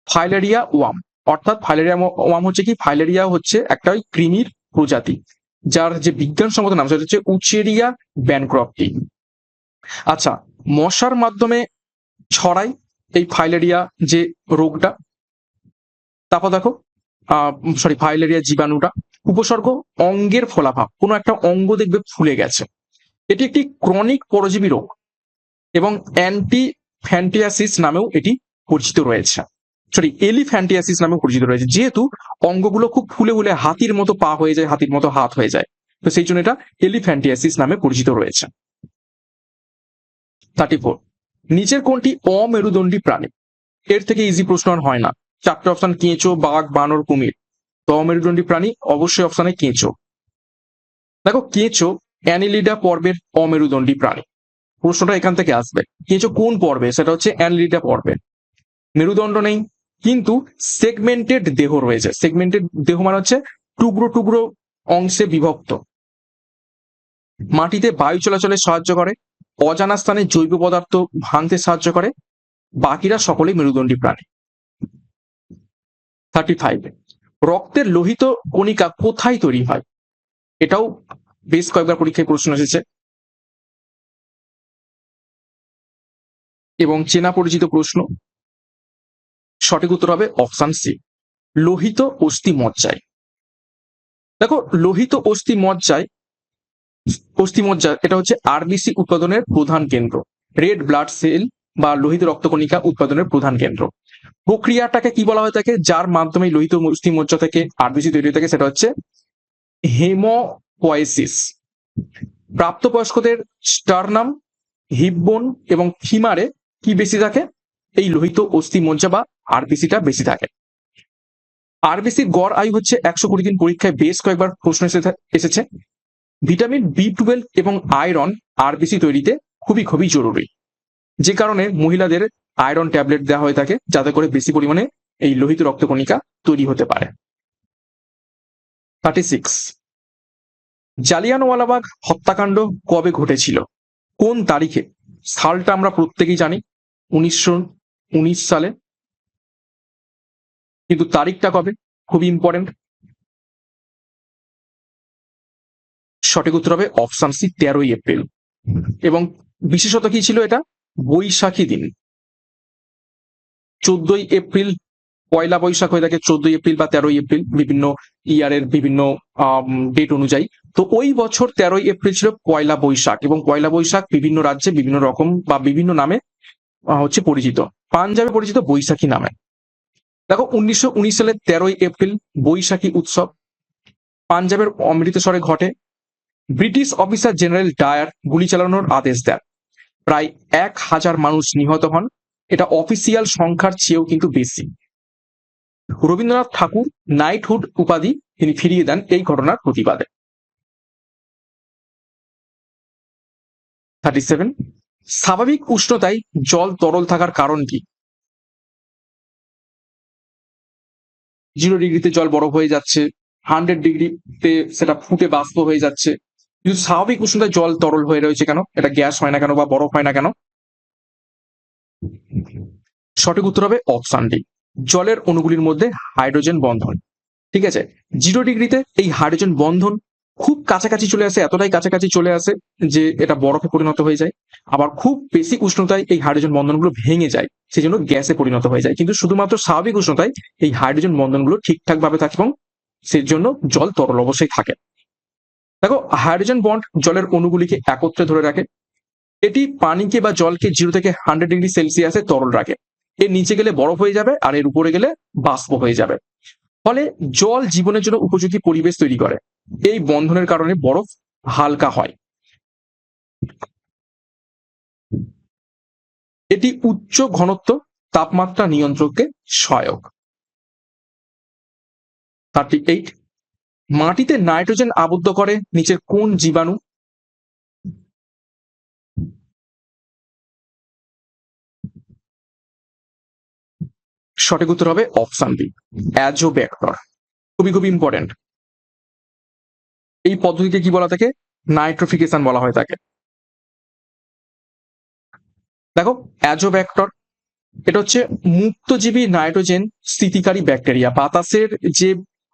ফাইলেরিয়া ওয়াম। অর্থাৎ ফাইলেরিয়া ওয়াম হচ্ছে কি, ফাইলেরিয়া হচ্ছে একটা কৃমির প্রজাতি, যার যে বিজ্ঞানসম্মত নাম সেটা হচ্ছে উচেরিয়া ব্যানক্রফটি। আচ্ছা, মশার মাধ্যমে ছড়ায় এই ফাইলেরিয়া যে রোগটা। তারপর দেখো ফাইলেরিয়া জীবাণুটা উপসর্গ, অঙ্গের ফোলাভাব, কোনো একটা অঙ্গ দেখবে ফুলে গেছে। এটি একটি ক্রনিক পরজীবী রোগ, এবং অ্যান্টিফ্যান্টিয়াসিস নামেও এটি পরিচিত রয়েছে। এলিফ্যান্টিয়াসিস নামেও পরিচিত রয়েছে, যেহেতু অঙ্গগুলো খুব ফুলে ফুলে হাতির মতো পা হয়ে যায়, হাতির মতো হাত হয়ে যায়, তো সেই জন্য এটা এলিফ্যান্টিয়াসিস নামে পরিচিত রয়েছে। 34, নিচের কোনটি অমেরুদণ্ডী প্রাণী? এর থেকে ইজি প্রশ্ন আর হয় না। চারটে অপশন, কেঁচো, বাঘ, বানর, কুমির। তো অমেরুদণ্ডী প্রাণী অবশ্যই অপশনে কেঁচো। দেখো কেঁচো অ্যানিলিডা পর্বের অমেরুদণ্ডী প্রাণী। প্রশ্নটা এখান থেকে আসবে, কেঁচো কোন পর্বে? সেটা হচ্ছে অ্যানিলিডা পর্বে। মেরুদণ্ড নেই, কিন্তু সেগমেন্টেড দেহ রয়েছে। সেগমেন্টেড দেহ মানে হচ্ছে টুকরো টুকরো অংশে বিভক্ত। মাটিতে বায়ু চলাচলে সাহায্য করে, অজানা স্থানে জৈব পদার্থ ভাঙতে সাহায্য করে। বাকিরা সকলেই মেরুদণ্ডী প্রাণী। 35, রক্তের লোহিত কণিকা কোথায় তৈরি হয়? এটাও বেশ কয়েকবার পরীক্ষায় প্রশ্ন এসেছে এবং চেনা পরিচিত প্রশ্ন। সঠিক উত্তর হবে অপশন সি, লোহিত অস্থি মজ্জায়। দেখো লোহিত অস্থিমজ্জা এটা হচ্ছে আরবিসি উৎপাদনের প্রধান কেন্দ্র, রেড ব্লাড সেল বা লোহিত রক্তকণিকা উৎপাদনের প্রধান কেন্দ্র। প্রক্রিয়াটাকে কি বলা হয়ে থাকে, যার মাধ্যমে লোহিত অস্থিমজ্জা থেকে আরবিসি তৈরি হয়ে থাকে, সেটা হচ্ছে হেমোপয়েসিস। প্রাপ্তবয়স্কদের স্টারনাম, হিপবোন এবং ফিমারে কি বেশি থাকে? এই লোহিত অস্থিমজ্জা বা আরবিসিটা বেশি থাকে। আরবিসির গড় আয়ু হচ্ছে 120 দিন। পরীক্ষায় বেশ কয়েকবার প্রশ্ন এসেছে। ভিটামিন B12 এবং আয়রন আরবিসি তৈরিতে খুবই খুবই জরুরি, যে কারণে মহিলাদের আয়রন ট্যাবলেট দেওয়া হয়ে থাকে, যাতে করে বেশি পরিমাণে এই লোহিত রক্তকণিকা তৈরি হতে পারে। 36, জালিয়ানওয়ালাবাগ হত্যাকাণ্ড কবে ঘটেছিল, কোন তারিখে? সালটা আমরা প্রত্যেকেই জানি, 1919 সালে, কিন্তু তারিখটা কবে খুবই ইম্পর্টেন্ট। সঠিক উত্তর হবে অপশন সি, 13ই এপ্রিল। এবং বিশেষত কি ছিল এটা? বৈশাখী দিন। 14ই এপ্রিল পয়লা বৈশাখ হয়ে থাকে, 14ই এপ্রিল বা 13ই এপ্রিল, বিভিন্ন ইয়ারের বিভিন্ন ডেট অনুযায়ী। তো ওই বছর 13ই এপ্রিল ছিল পয়লা বৈশাখ, এবং পয়লা বৈশাখ বিভিন্ন রাজ্যে বিভিন্ন রকম বা বিভিন্ন নামে হচ্ছে পরিচিত। পাঞ্জাবে পরিচিত বৈশাখী নামে। দেখো 1919 সালে 13ই এপ্রিল বৈশাখী উৎসব পাঞ্জাবের অমৃতসরে ঘটে। ব্রিটিশ অফিসার জেনারেল ডায়ার গুলি চালানোর আদেশ দেন। প্রায় 1000 মানুষ নিহত হন। এটা অফিসিয়াল সংখ্যার চেয়েও কিন্তু বেশি। রবীন্দ্রনাথ ঠাকুর নাইটহুড উপাধি তিনি ফিরিয়ে দেন এই ঘটনার প্রতিবাদে। 37, স্বাভাবিক উষ্ণতায় জল তরল থাকার কারণ কি? 0 ডিগ্রিতে জল বরফ হয়ে যাচ্ছে, 100 ডিগ্রিতে সেটা ফুটে বাষ্প হয়ে যাচ্ছে, কিন্তু স্বাভাবিক উষ্ণতায় জল তরল হয়ে রয়েছে কেন? এটা গ্যাস হয় না কেন বা বরফ হয় না কেন? সঠিক উত্তর হবে অপশন ডি, জলের অণুগুলির মধ্যে হাইড্রোজেন বন্ধন। ঠিক আছে, 0 ডিগ্রিতে এই হাইড্রোজেন বন্ধন খুব কাছাকাছি চলে আসে, এতটাই কাছাকাছি চলে আসে যে এটা বরফে পরিণত হয়ে যায়। আবার খুব বেশি উষ্ণতায় এই হাইড্রোজেন বন্ধনগুলো ভেঙে যায়, সেই জন্য গ্যাসে পরিণত হয়ে যায়। কিন্তু শুধুমাত্র স্বাভাবিক উষ্ণতায় এই হাইড্রোজেন বন্ধনগুলো ঠিকঠাক ভাবে থাকে এবং সেই জন্য জল তরল অবস্থায় থাকে। দেখো হাইড্রোজেন বন্ড জলের অণুগুলিকে একত্রে ধরে রাখে। এটি পানিকে বা জলকে 0 থেকে 100 ডিগ্রি সেলসিয়াসে তরল রাখে। এর নিচে গেলে বরফ হয়ে যাবে, আর এর উপরে গেলে বাষ্প হয়ে যাবে। ফলে জল জীবনের জন্য উপযোগী পরিবেশ তৈরি করে। এই বন্ধনের কারণে বরফ হালকা হয়। এটি উচ্চ ঘনত্ব তাপমাত্রা নিয়ন্ত্রককে সহায়ক। 38, মাটিতে নাইট্রোজেন আবদ্ধ করে নিচের কোন জীবাণু? সঠিক উত্তর হবে অপশন বি, অ্যাজোব্যাক্টর। খুবই খুবই ইম্পর্টেন্ট। এই পদ্ধতিকে কি বলা থাকে? নাইট্রোফিকেশন বলা হয়ে থাকে। দেখো অ্যাজোব্যাক্টর এটা হচ্ছে মুক্তজীবী নাইট্রোজেন স্থিতিকারী ব্যাকটেরিয়া।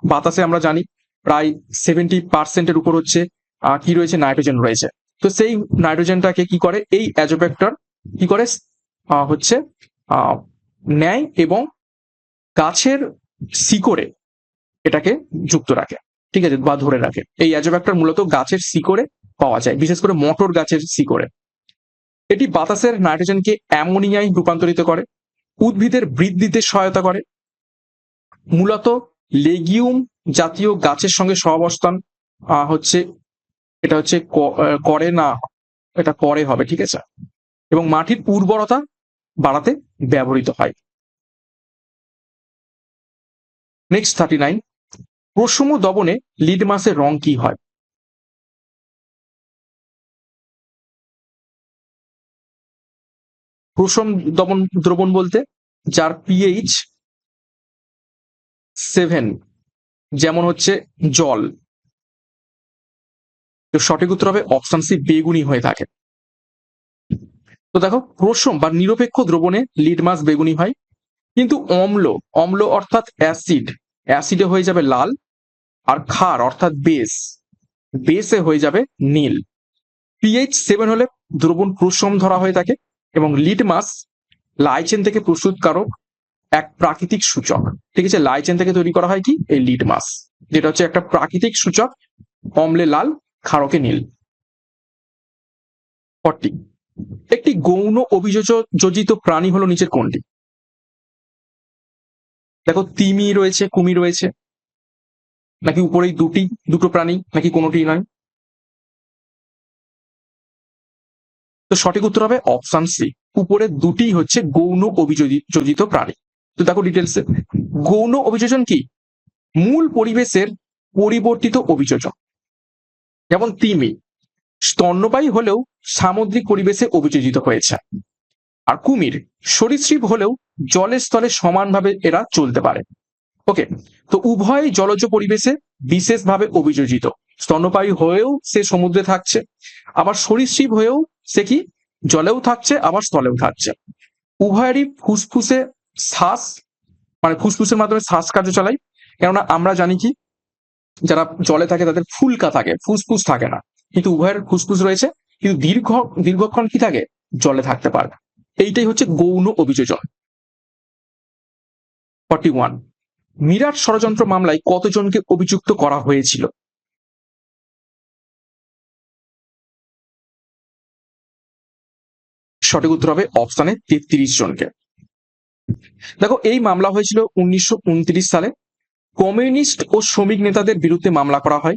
বাতাসে আমরা জানি প্রায় 70% উপর হচ্ছে কি রয়েছে? নাইট্রোজেন রয়েছে। তো সেই নাইট্রোজেনটাকে কি করে এই অ্যাজোব্যাক্টর কি করে হচ্ছে নেয় এবং গাছের শিকড়ে এটাকে যুক্ত রাখে, ঠিক আছে, বা ধরে রাখে। এই অ্যাজোব্যাক্টর মূলত গাছের শিকড়ে পাওয়া যায়, বিশেষ করে মটর গাছের শিকড়ে। এটি বাতাসের নাইট্রোজেনকে অ্যামোনিয়ায় রূপান্তরিত করে, উদ্ভিদের বৃদ্ধিতে সহায়তা করে। মূলত লেগিউম জাতীয় গাছের সঙ্গে সহাবস্থান হচ্ছে এটা হচ্ছে করে না, এটা পরে হবে, ঠিক আছে, এবং মাটির উর্বরতা বাড়াতে ব্যবহৃত হয়। নেক্সট 39, প্রশম দবনে লিটমাসের রং কি হয়? প্রশম দবন দ্রবণ বলতে যার pH 7, যেমন হচ্ছে জল। তো সঠিক উত্তর হবে অপশন সি, বেগুনি হয়ে থাকে। তো দেখো প্রশম বা নিরপেক্ষ দ্রবণে লিটমাস বেগুনি হয়, কিন্তু অম্ল, অম্ল অর্থাৎ অ্যাসিডে হয়ে যাবে লাল, আর ক্ষার অর্থাৎ বেসে হয়ে যাবে নীল। pH 7 হলে দ্রবণ প্রশম ধরা হয়ে থাকে, এবং লিটমাস লাইচেন থেকে প্রস্তুতকারক এক প্রাকৃতিক সূচক। ঠিক আছে, লাইচেন থেকে তৈরি করা হয় কি? এই লিটমাস, যেটা হচ্ছে একটা প্রাকৃতিক সূচক, অম্লে লাল, ক্ষারকে নীল। 40, একটি গৌণ অভিযোজিত প্রাণী হলো নিচের কোনটি? দেখো তিমি রয়েছে, কুমির রয়েছে, নাকি উপরেই দুটো প্রাণী, নাকি কোনোটি নয়? তো সঠিক উত্তর হবে অপশন সি, উপরে দুটি হচ্ছে গৌণ অভিযোজিত প্রাণী। তো দেখো ডিটেলসে, গৌণ অভিযোজন কি? মূল পরিবেশের পরিবর্তিত অভিযোজন, যেমন তিমি স্তন্যপায়ী হলেও সামুদ্রিক পরিবেশে অভিযোজিত হয়েছে। আর কুমির সরীসৃপ হলেও জলের স্থলে সমানভাবে এরা চলতে পারে। ওকে, তো উভয় জলজ পরিবেশে বিশেষভাবে অভিযোজিত। স্তন্যপায়ী হয়েও সে সমুদ্রে থাকছে, আবার সরীসৃপ হয়েও সে কি জলেও থাকছে আবার স্থলেও থাকছে। উভয়েরই ফুসফুসে শ্বাস, মানে ফুসফুসের মাধ্যমে শ্বাস কার্য চালায়। কেননা আমরা জানি কি, যারা জলে থাকে তাদের ফুলকা থাকে, ফুসফুস থাকে না, কিন্তু উভয়ের ফুসফুস রয়েছে, কিন্তু দীর্ঘক্ষণ কি থাকে, জলে থাকতে পারে। এইটাই হচ্ছে গৌণ অভিযোজন। 41, মিরাট ষড়যন্ত্র মামলায় কতজনকে অভিযুক্ত করা হয়েছিল? সঠিক উত্তর হবে অপশানে 33 জনকে। দেখো, এই মামলা হয়েছিল 1929 সালে। কমিউনিস্ট ও শ্রমিক নেতাদের বিরুদ্ধে মামলা করা হয়।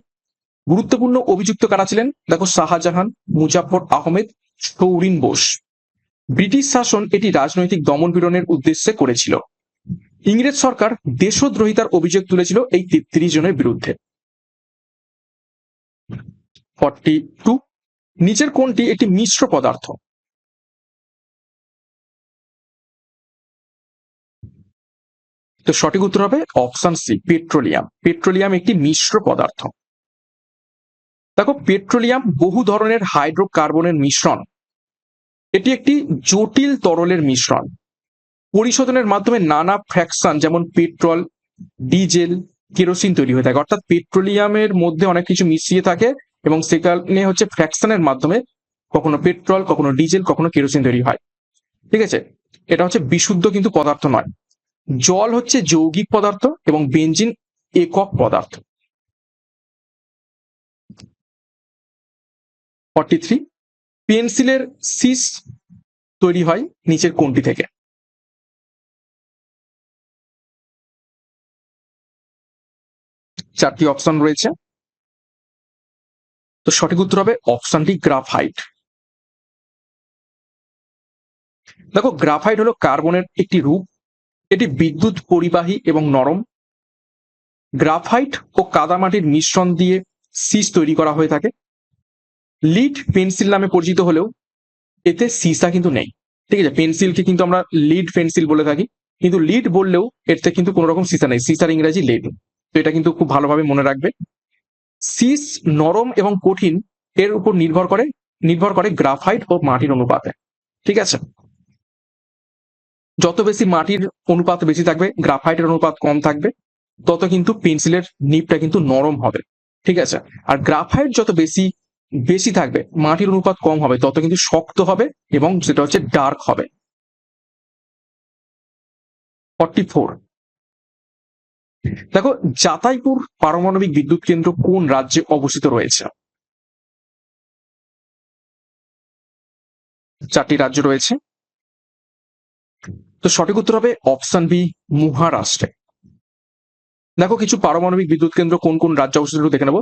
গুরুত্বপূর্ণ অভিযুক্ত কারা ছিলেন? দেখো, শাহজাহান, মুজাফফর আহমেদ, সৌরিন বোস। ব্রিটিশ শাসন এটি রাজনৈতিক দমনপীড়নের উদ্দেশ্যে করেছিল। ইংরেজ সরকার দেশদ্রোহিতার অভিযোগ তুলেছিল এই 33 জনের বিরুদ্ধে। 42, নিচের কোনটি একটি মিশ্র পদার্থ? তো সঠিক উত্তর হবে অপশন সি, পেট্রোলিয়াম। পেট্রোলিয়াম একটি মিশ্র পদার্থ। দেখো, পেট্রোলিয়াম বহু ধরনের হাইড্রোকার্বনের মিশ্রণ। এটি একটি জটিল তরলের মিশ্রণ। পরিশোধনের মাধ্যমে নানা ফ্র্যাকশন, যেমন পেট্রোল, ডিজেল, কেরোসিন তৈরি হয়ে থাকে। অর্থাৎ পেট্রোলিয়ামের মধ্যে অনেক কিছু মিশিয়ে থাকে এবং সেখানে হচ্ছে ফ্র্যাকশনের মাধ্যমে কখনো পেট্রোল, কখনো ডিজেল, কখনো কেরোসিন তৈরি হয়। ঠিক আছে, এটা হচ্ছে বিশুদ্ধ কিন্তু পদার্থ নয়। জল হচ্ছে যৌগিক পদার্থ এবং বেনজিন একক পদার্থ। 43, পেন্সিলের সিস তৈরি হয় নিচের কোনটি থেকে? চারটি অপশন রয়েছে, তো সঠিক উত্তর হবে অপশন ডি, গ্রাফাইট। দেখো, গ্রাফাইট হলো কার্বনের একটি রূপ। এটি বিদ্যুৎ পরিবাহী এবং নরম। গ্রাফাইট ও কাদামাটির মিশ্রণ দিয়ে সিস তৈরি করা হয়ে থাকে। লিড পেন্সিল নামে পরিচিত হলেও এতে সিসা কিন্তু নেই। ঠিক আছে, পেন্সিলকে কিন্তু আমরা লিড পেন্সিল বলে থাকি, কিন্তু লিড বললেও এতে কিন্তু কোনো রকম সিসা নেই। সিসার ইংরেজি লিড। তো এটা কিন্তু খুব ভালোভাবে মনে রাখবে। সিস নরম এবং কঠিন এর উপর নির্ভর করে গ্রাফাইট ও মাটির অনুপাতে। ঠিক আছে, যত বেশি মাটির অনুপাত বেশি থাকবে, গ্রাফাইটের অনুপাত কম থাকবে, তত কিন্তু পেন্সিলের নিবটা কিন্তু নরম হবে। ঠিক আছে, আর গ্রাফাইট যত বেশি বেশি থাকবে, মাটির অনুপাত কম হবে, তত কিন্তু শক্ত হবে এবং সেটা হচ্ছে ডার্ক হবে। 44, দেখো, জাতাইপুর পারমাণবিক বিদ্যুৎ কেন্দ্র কোন রাজ্যে অবস্থিত রয়েছে? চারটি রাজ্য রয়েছে, তো সঠিক উত্তর হবে অপশন বি, মহারাষ্ট্রে। দেখো, কিছু পারমাণবিক বিদ্যুৎ কেন্দ্র কোন কোন রাজ্যে অবস্থিত দেখে নেব।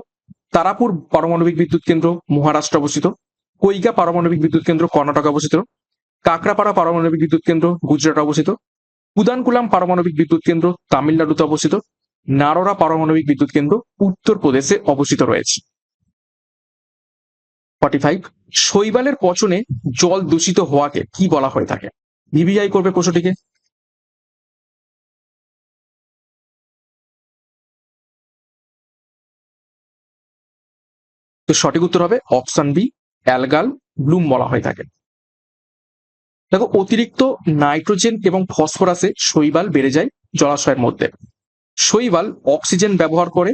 তারাপুর পারমাণবিক বিদ্যুৎ কেন্দ্র মহারাষ্ট্রে অবস্থিত। কৈগা পারমাণবিক বিদ্যুৎ কেন্দ্র কর্ণাটকে অবস্থিত। কাকরাপাড়া পারমাণবিক বিদ্যুৎ কেন্দ্র গুজরাটে অবস্থিত। কুদানকুলাম পারমাণবিক বিদ্যুৎ কেন্দ্র তামিলনাড়ুতে অবস্থিত। নারোরা পারমাণবিক বিদ্যুৎ কেন্দ্র উত্তরপ্রদেশে অবস্থিত রয়েছে। 45, শৈবালের পচনে জল দূষিত হওয়াকে কি বলা হয়ে থাকে? ভিভিআই করবে প্রশ্নটিকে। তো সঠিক উত্তর হবে অপশন বি, অ্যালগাল ব্লুম বলা হয়ে থাকে। দেখো, অতিরিক্ত নাইট্রোজেন এবং ফসফরাসে শৈবাল বেড়ে যায় জলাশয়ের মধ্যে। শৈবাল অক্সিজেন ব্যবহার করে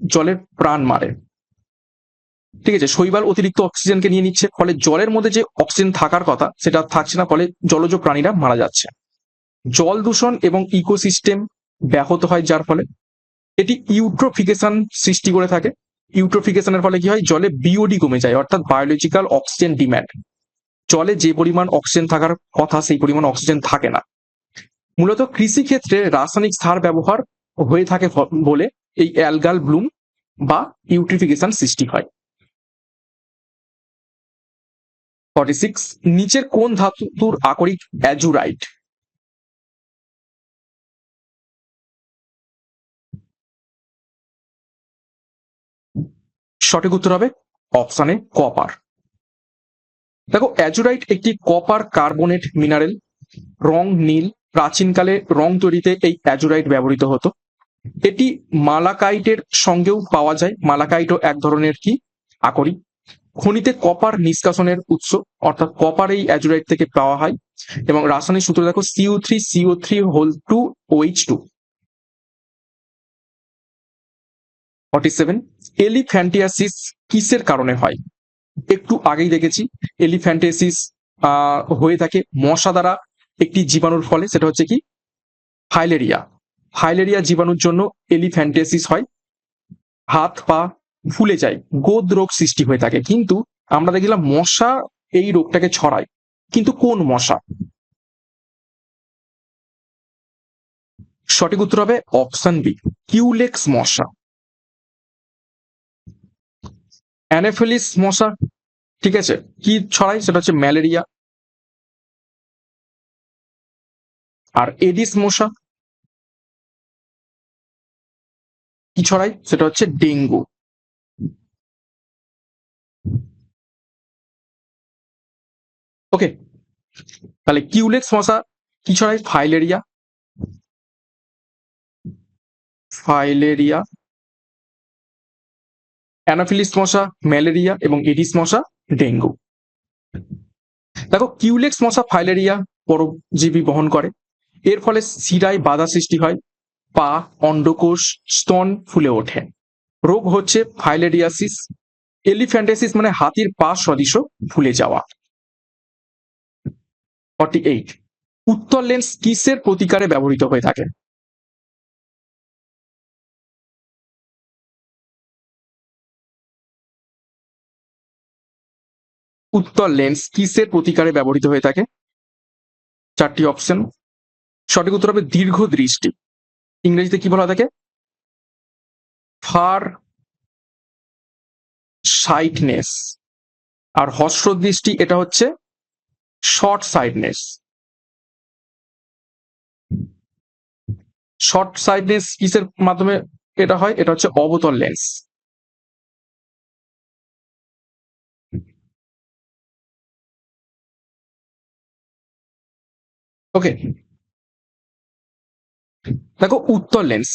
জলের প্রাণ মারে। ঠিক আছে, শৈবাল অতিরিক্ত অক্সিজেনকে নিয়ে নিচ্ছে, ফলে জলের মধ্যে যে অক্সিজেন থাকার কথা সেটা থাকছে না, ফলে জলজ প্রাণীরা মারা যাচ্ছে। জল দূষণ এবং ইকোসিস্টেম ব্যাহত হয়, যার ফলে এটি ইউট্রোফিকেশন সৃষ্টি করে থাকে। ইউট্রোফিকেশনের ফলে কি হয়, জলে বিওডি কমে যায়, অর্থাৎ বায়োলজিক্যাল অক্সিজেন ডিম্যান্ড। জলে যে পরিমাণ অক্সিজেন থাকার কথা সেই পরিমাণ অক্সিজেন থাকে না। মূলত কৃষি ক্ষেত্রে রাসায়নিক সার ব্যবহার হয়ে থাকে বলে এই অ্যালগাল ব্লুম বা ইউট্রিফিকেশন সৃষ্টি হয়। 46, নিচের কোন ধাতুর আকরিক অ্যাজুরাইট? সঠিক উত্তর হবে অপশানে কপার। দেখো অ্যাজুরাইট একটি কপার কার্বনেট মিনারেল, রং নীল। প্রাচীনকালে রং তৈরিতে এই অ্যাজুরাইট ব্যবহৃত হতো। এটি মালাকাইটের সঙ্গেও পাওয়া যায়। মালাকাইটও এক ধরনের কি আকরিক। খনিতে কপার নিষ্কাশনের উৎস, অর্থাৎ কপার এই অ্যাজুরাইট থেকে পাওয়া হয়। এবং রাসায়নিক সূত্র দেখো CO3CO3 47। এলিফ্যান্টিয়াসিস কিসের কারণে হয়? একটু আগেই দেখেছি এলিফ্যান্টিয়াসিস হয়ে থাকে মশা দ্বারা একটি জীবাণুর ফলে, সেটা হচ্ছে কি ফাইলেরিয়া। ফাইলেরিয়া জীবাণুর জন্য এলিফ্যান্টিয়াসিস হয়। হাত পা ফুলে যায়, গোদ রোগ সৃষ্টি হয়ে থাকে। কিন্তু আমরা দেখলাম মশা এই রোগটাকে ছড়ায়, কিন্তু কোন মশা? সঠিক উত্তর হবে অপশন বি, কিউলেক্স মশা। অ্যানাফিলিস মশা, ঠিক আছে, কি ছড়ায়? সেটা হচ্ছে ম্যালেরিয়া। আর এডিস মশা কি ছড়ায়? সেটা হচ্ছে ডেঙ্গু। ওকে, তাহলে কিউলেক্স মশা কি ছড়ায়? ফাইলেরিয়া। ফাইলেরিয়া, অ্যানাফিলিস মশা ম্যালেরিয়া এবং এডিস মশা ডেঙ্গু। দেখো কিউলেক্স মশা ফাইলেরিয়া পরজীবী বহন করে। এর ফলে শিরায় বাধা সৃষ্টি হয়, পা, অন্ডকোষ, স্তন ফুলে ওঠে। রোগ হচ্ছে ফাইলেরিয়াসিস। এলিফ্যান্টাইসিস মানে হাতির পা সদৃশ ফুলে যাওয়া। 48। উত্তর লেন্স কিসের প্রতিকারে ব্যবহৃত হয়ে থাকে? উত্তর লেন্স কিসের প্রতিকারে ব্যবহৃত হয়ে থাকে? চারটি অপশন। সঠিক উত্তর হবে দীর্ঘ দৃষ্টি। ইংরেজিতে কি বলা থাকে? ফার সাইটনেস। আর হস্র দৃষ্টি এটা হচ্ছে শর্ট সাইডনেস। শর্ট সাইডনেস কিসের মাধ্যমে এটা হয়? এটা হচ্ছে অবতল লেন্স। ওকে, দেখো উত্তর লেন্স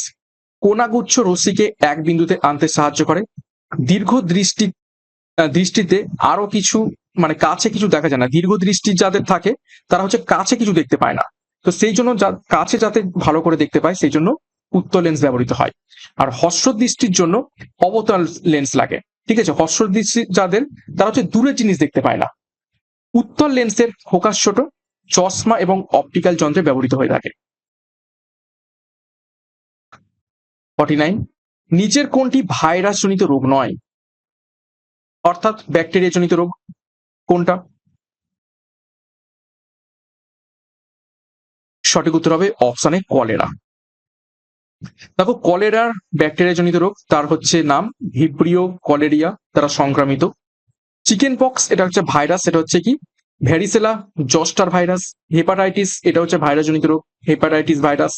কোনাগুচ্ছ রশ্মিকে এক বিন্দুতে আনতে সাহায্য করে। দীর্ঘ দৃষ্টিতে আরো কিছু মানে কাছে কিছু দেখা যায় না। দীর্ঘ দৃষ্টি যাদের থাকে তারা হচ্ছে কাছে কিছু দেখতে পায় না, তো সেই জন্য কাছে যাতে ভালো করে দেখতে পায় সেই জন্য উত্তর লেন্স ব্যবহৃত হয়। আর হস্র দৃষ্টির জন্য অবতল লেন্স লাগে। ঠিক আছে, হস্র দৃষ্টি যাদের তারা হচ্ছে দূরের জিনিস দেখতে পায় না। উত্তর লেন্সের ফোকাস ছোট, চশমা এবং অপটিক্যাল যন্ত্রে ব্যবহৃত হয়ে থাকে। 49। নিচের কোনটি ভাইরাস জনিত রোগ নয়, অর্থাৎ ব্যাকটেরিয়া জনিত রোগ? কোনটা? সঠিক উত্তর হবে অপশানে কলেরা। দেখো কলেরার ব্যাকটেরিয়া জনিত রোগ, তার হচ্ছে নাম ভিব্রিও কলেরিয়া দ্বারা সংক্রামিত। চিকেন পক্স এটা হচ্ছে ভাইরাস, এটা হচ্ছে কি ভ্যারিসেলা জস্টার ভাইরাস। হেপাটাইটিস এটা হচ্ছে ভাইরাস জনিত রোগ, হেপাটাইটিস ভাইরাস।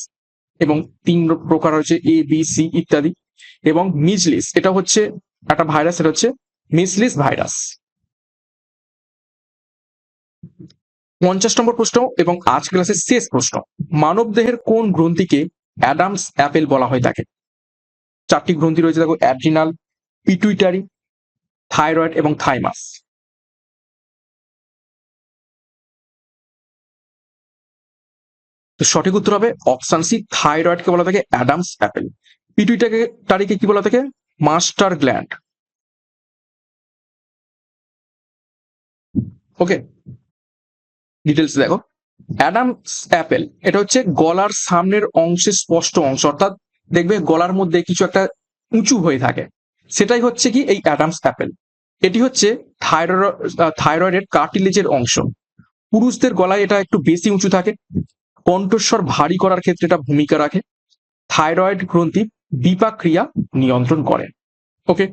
এবং 3 প্রকার হচ্ছে এ বি সি ইত্যাদি। এবং মিজলিস এটা হচ্ছে একটা ভাইরাস, এটা হচ্ছে মিজলিস ভাইরাস। 50 নম্বর প্রশ্ন এবং আজ ক্লাসের শেষ প্রশ্ন। মানব দেহের কোন গ্রন্থিকে অ্যাডামস অ্যাপেল বলা হয়ে থাকে? 4টি গ্রন্থি রয়েছে দেখো, অ্যাড্রিনাল, পিটুইটারি, থাইরয়েড এবং থাইমাস। তো সঠিক উত্তর হবে অপশন সি, থাইরয়েডকে বলা থাকে অ্যাডামস অ্যাপেল। পিটুইটারিকে কি বলা থাকে? Master gland. ওকে, ডিটেলস দেখো। অ্যাডামস অ্যাপেল এটা হচ্ছে গলার সামনের অংশের স্পষ্ট অংশ, অর্থাৎ দেখবে গলার মধ্যে কিছু একটা উঁচু হয়ে থাকে, সেটাই হচ্ছে কি এই অ্যাডামস অ্যাপেল। এটি হচ্ছে থাইরয়েডের কার্টিলেজের অংশ। পুরুষদের গলায় এটা একটু বেশি উঁচু থাকে। কণ্ঠস্বর ভারী করার ক্ষেত্রে এটা ভূমিকা রাখে। থাইরয়েড গ্রন্থি বিপাক ক্রিয়া নিয়ন্ত্রণ করে। ওকে,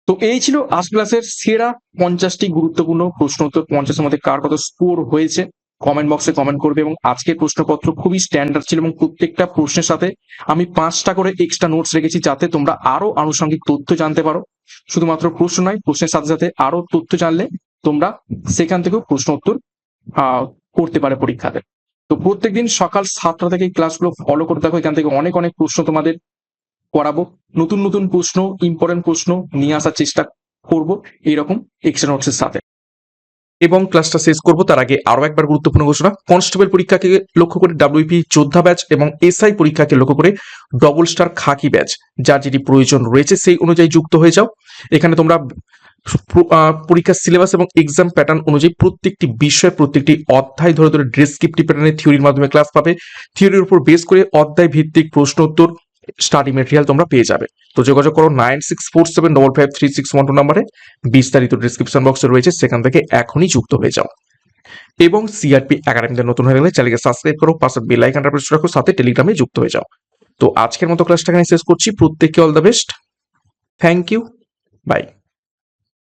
তো এই ছিল আজ ক্লাসের সেরা 50টি গুরুত্বপূর্ণ প্রশ্ন উত্তর। 50-এর মধ্যে কার কত স্কোর হয়েছে কমেন্ট বক্সে কমেন্ট করবে। এবং আজকের প্রশ্নপত্র খুবই স্ট্যান্ডার্ড ছিল এবং প্রত্যেকটা প্রশ্নের সাথে আমি 5টা করে এক্সট্রা নোটস রেখেছি, যাতে তোমরা আরো আনুষঙ্গিক তথ্য জানতে পারো। শুধুমাত্র প্রশ্ন নয়, প্রশ্নের সাথে সাথে আরো তথ্য জানলে তোমরা সেখান থেকেও প্রশ্ন উত্তর করতে পারে পরীক্ষাতে। তো প্রত্যেকদিন সকাল 7টা থেকে ক্লাসগুলো ফলো করতে থাকো। এখান থেকে অনেক অনেক প্রশ্ন তোমাদের করাবো, নতুন নতুন প্রশ্ন, ইম্পর্টেন্ট প্রশ্ন নিয়ে আসার চেষ্টা করব এইরকম এক্সট্রা নোটসের সাথে। এবং ক্লাসটা শেষ করব তার আগে আরো একবার গুরুত্বপূর্ণ ঘোষণা। কনস্টেবল পরীক্ষাকে লক্ষ্য করে ডাব্লিউপি যোদ্ধা ব্যাচ এবং এসআই পরীক্ষাকে লক্ষ্য করে ডবল স্টার খাকি ব্যাচ, যার যেটি প্রয়োজন রয়েছে সেই অনুযায়ী যুক্ত হয়ে যাও। এখানে তোমরা পরীক্ষার সিলেবাস এবং এক্সাম প্যাটার্ন অনুযায়ী প্রত্যেকটি বিষয়, প্রত্যেকটি অধ্যায় ধরে ধরে ডেসক্রিপটিভ প্যাটার্নের থিওরির মাধ্যমে ক্লাস পাবে। থিওরির উপর বেস করে অধ্যায় ভিত্তিক প্রশ্ন উত্তর, স্টাডি মেটেরিয়াল তোমরা পেয়ে যাবে। তো যোগাযোগ করো 9647553612 নম্বরে, বিস্তারিত ডিসক্রিপশন বক্সে রয়েছে, সেখান থেকে এখনই যুক্ত হয়ে যাও। এবং সিআরপি একাডেমিতে নতুন হয়ে গেলে চ্যানেলকে সাবস্ক্রাইব করো, পাশে বেল আইকনটা প্রেস রাখো, সাথে টেলিগ্রামে যুক্ত হয়ে যাও। তো আজকের মতো ক্লাসটা এখানে শেষ করছি। প্রত্যেককে all the best, thank you, by.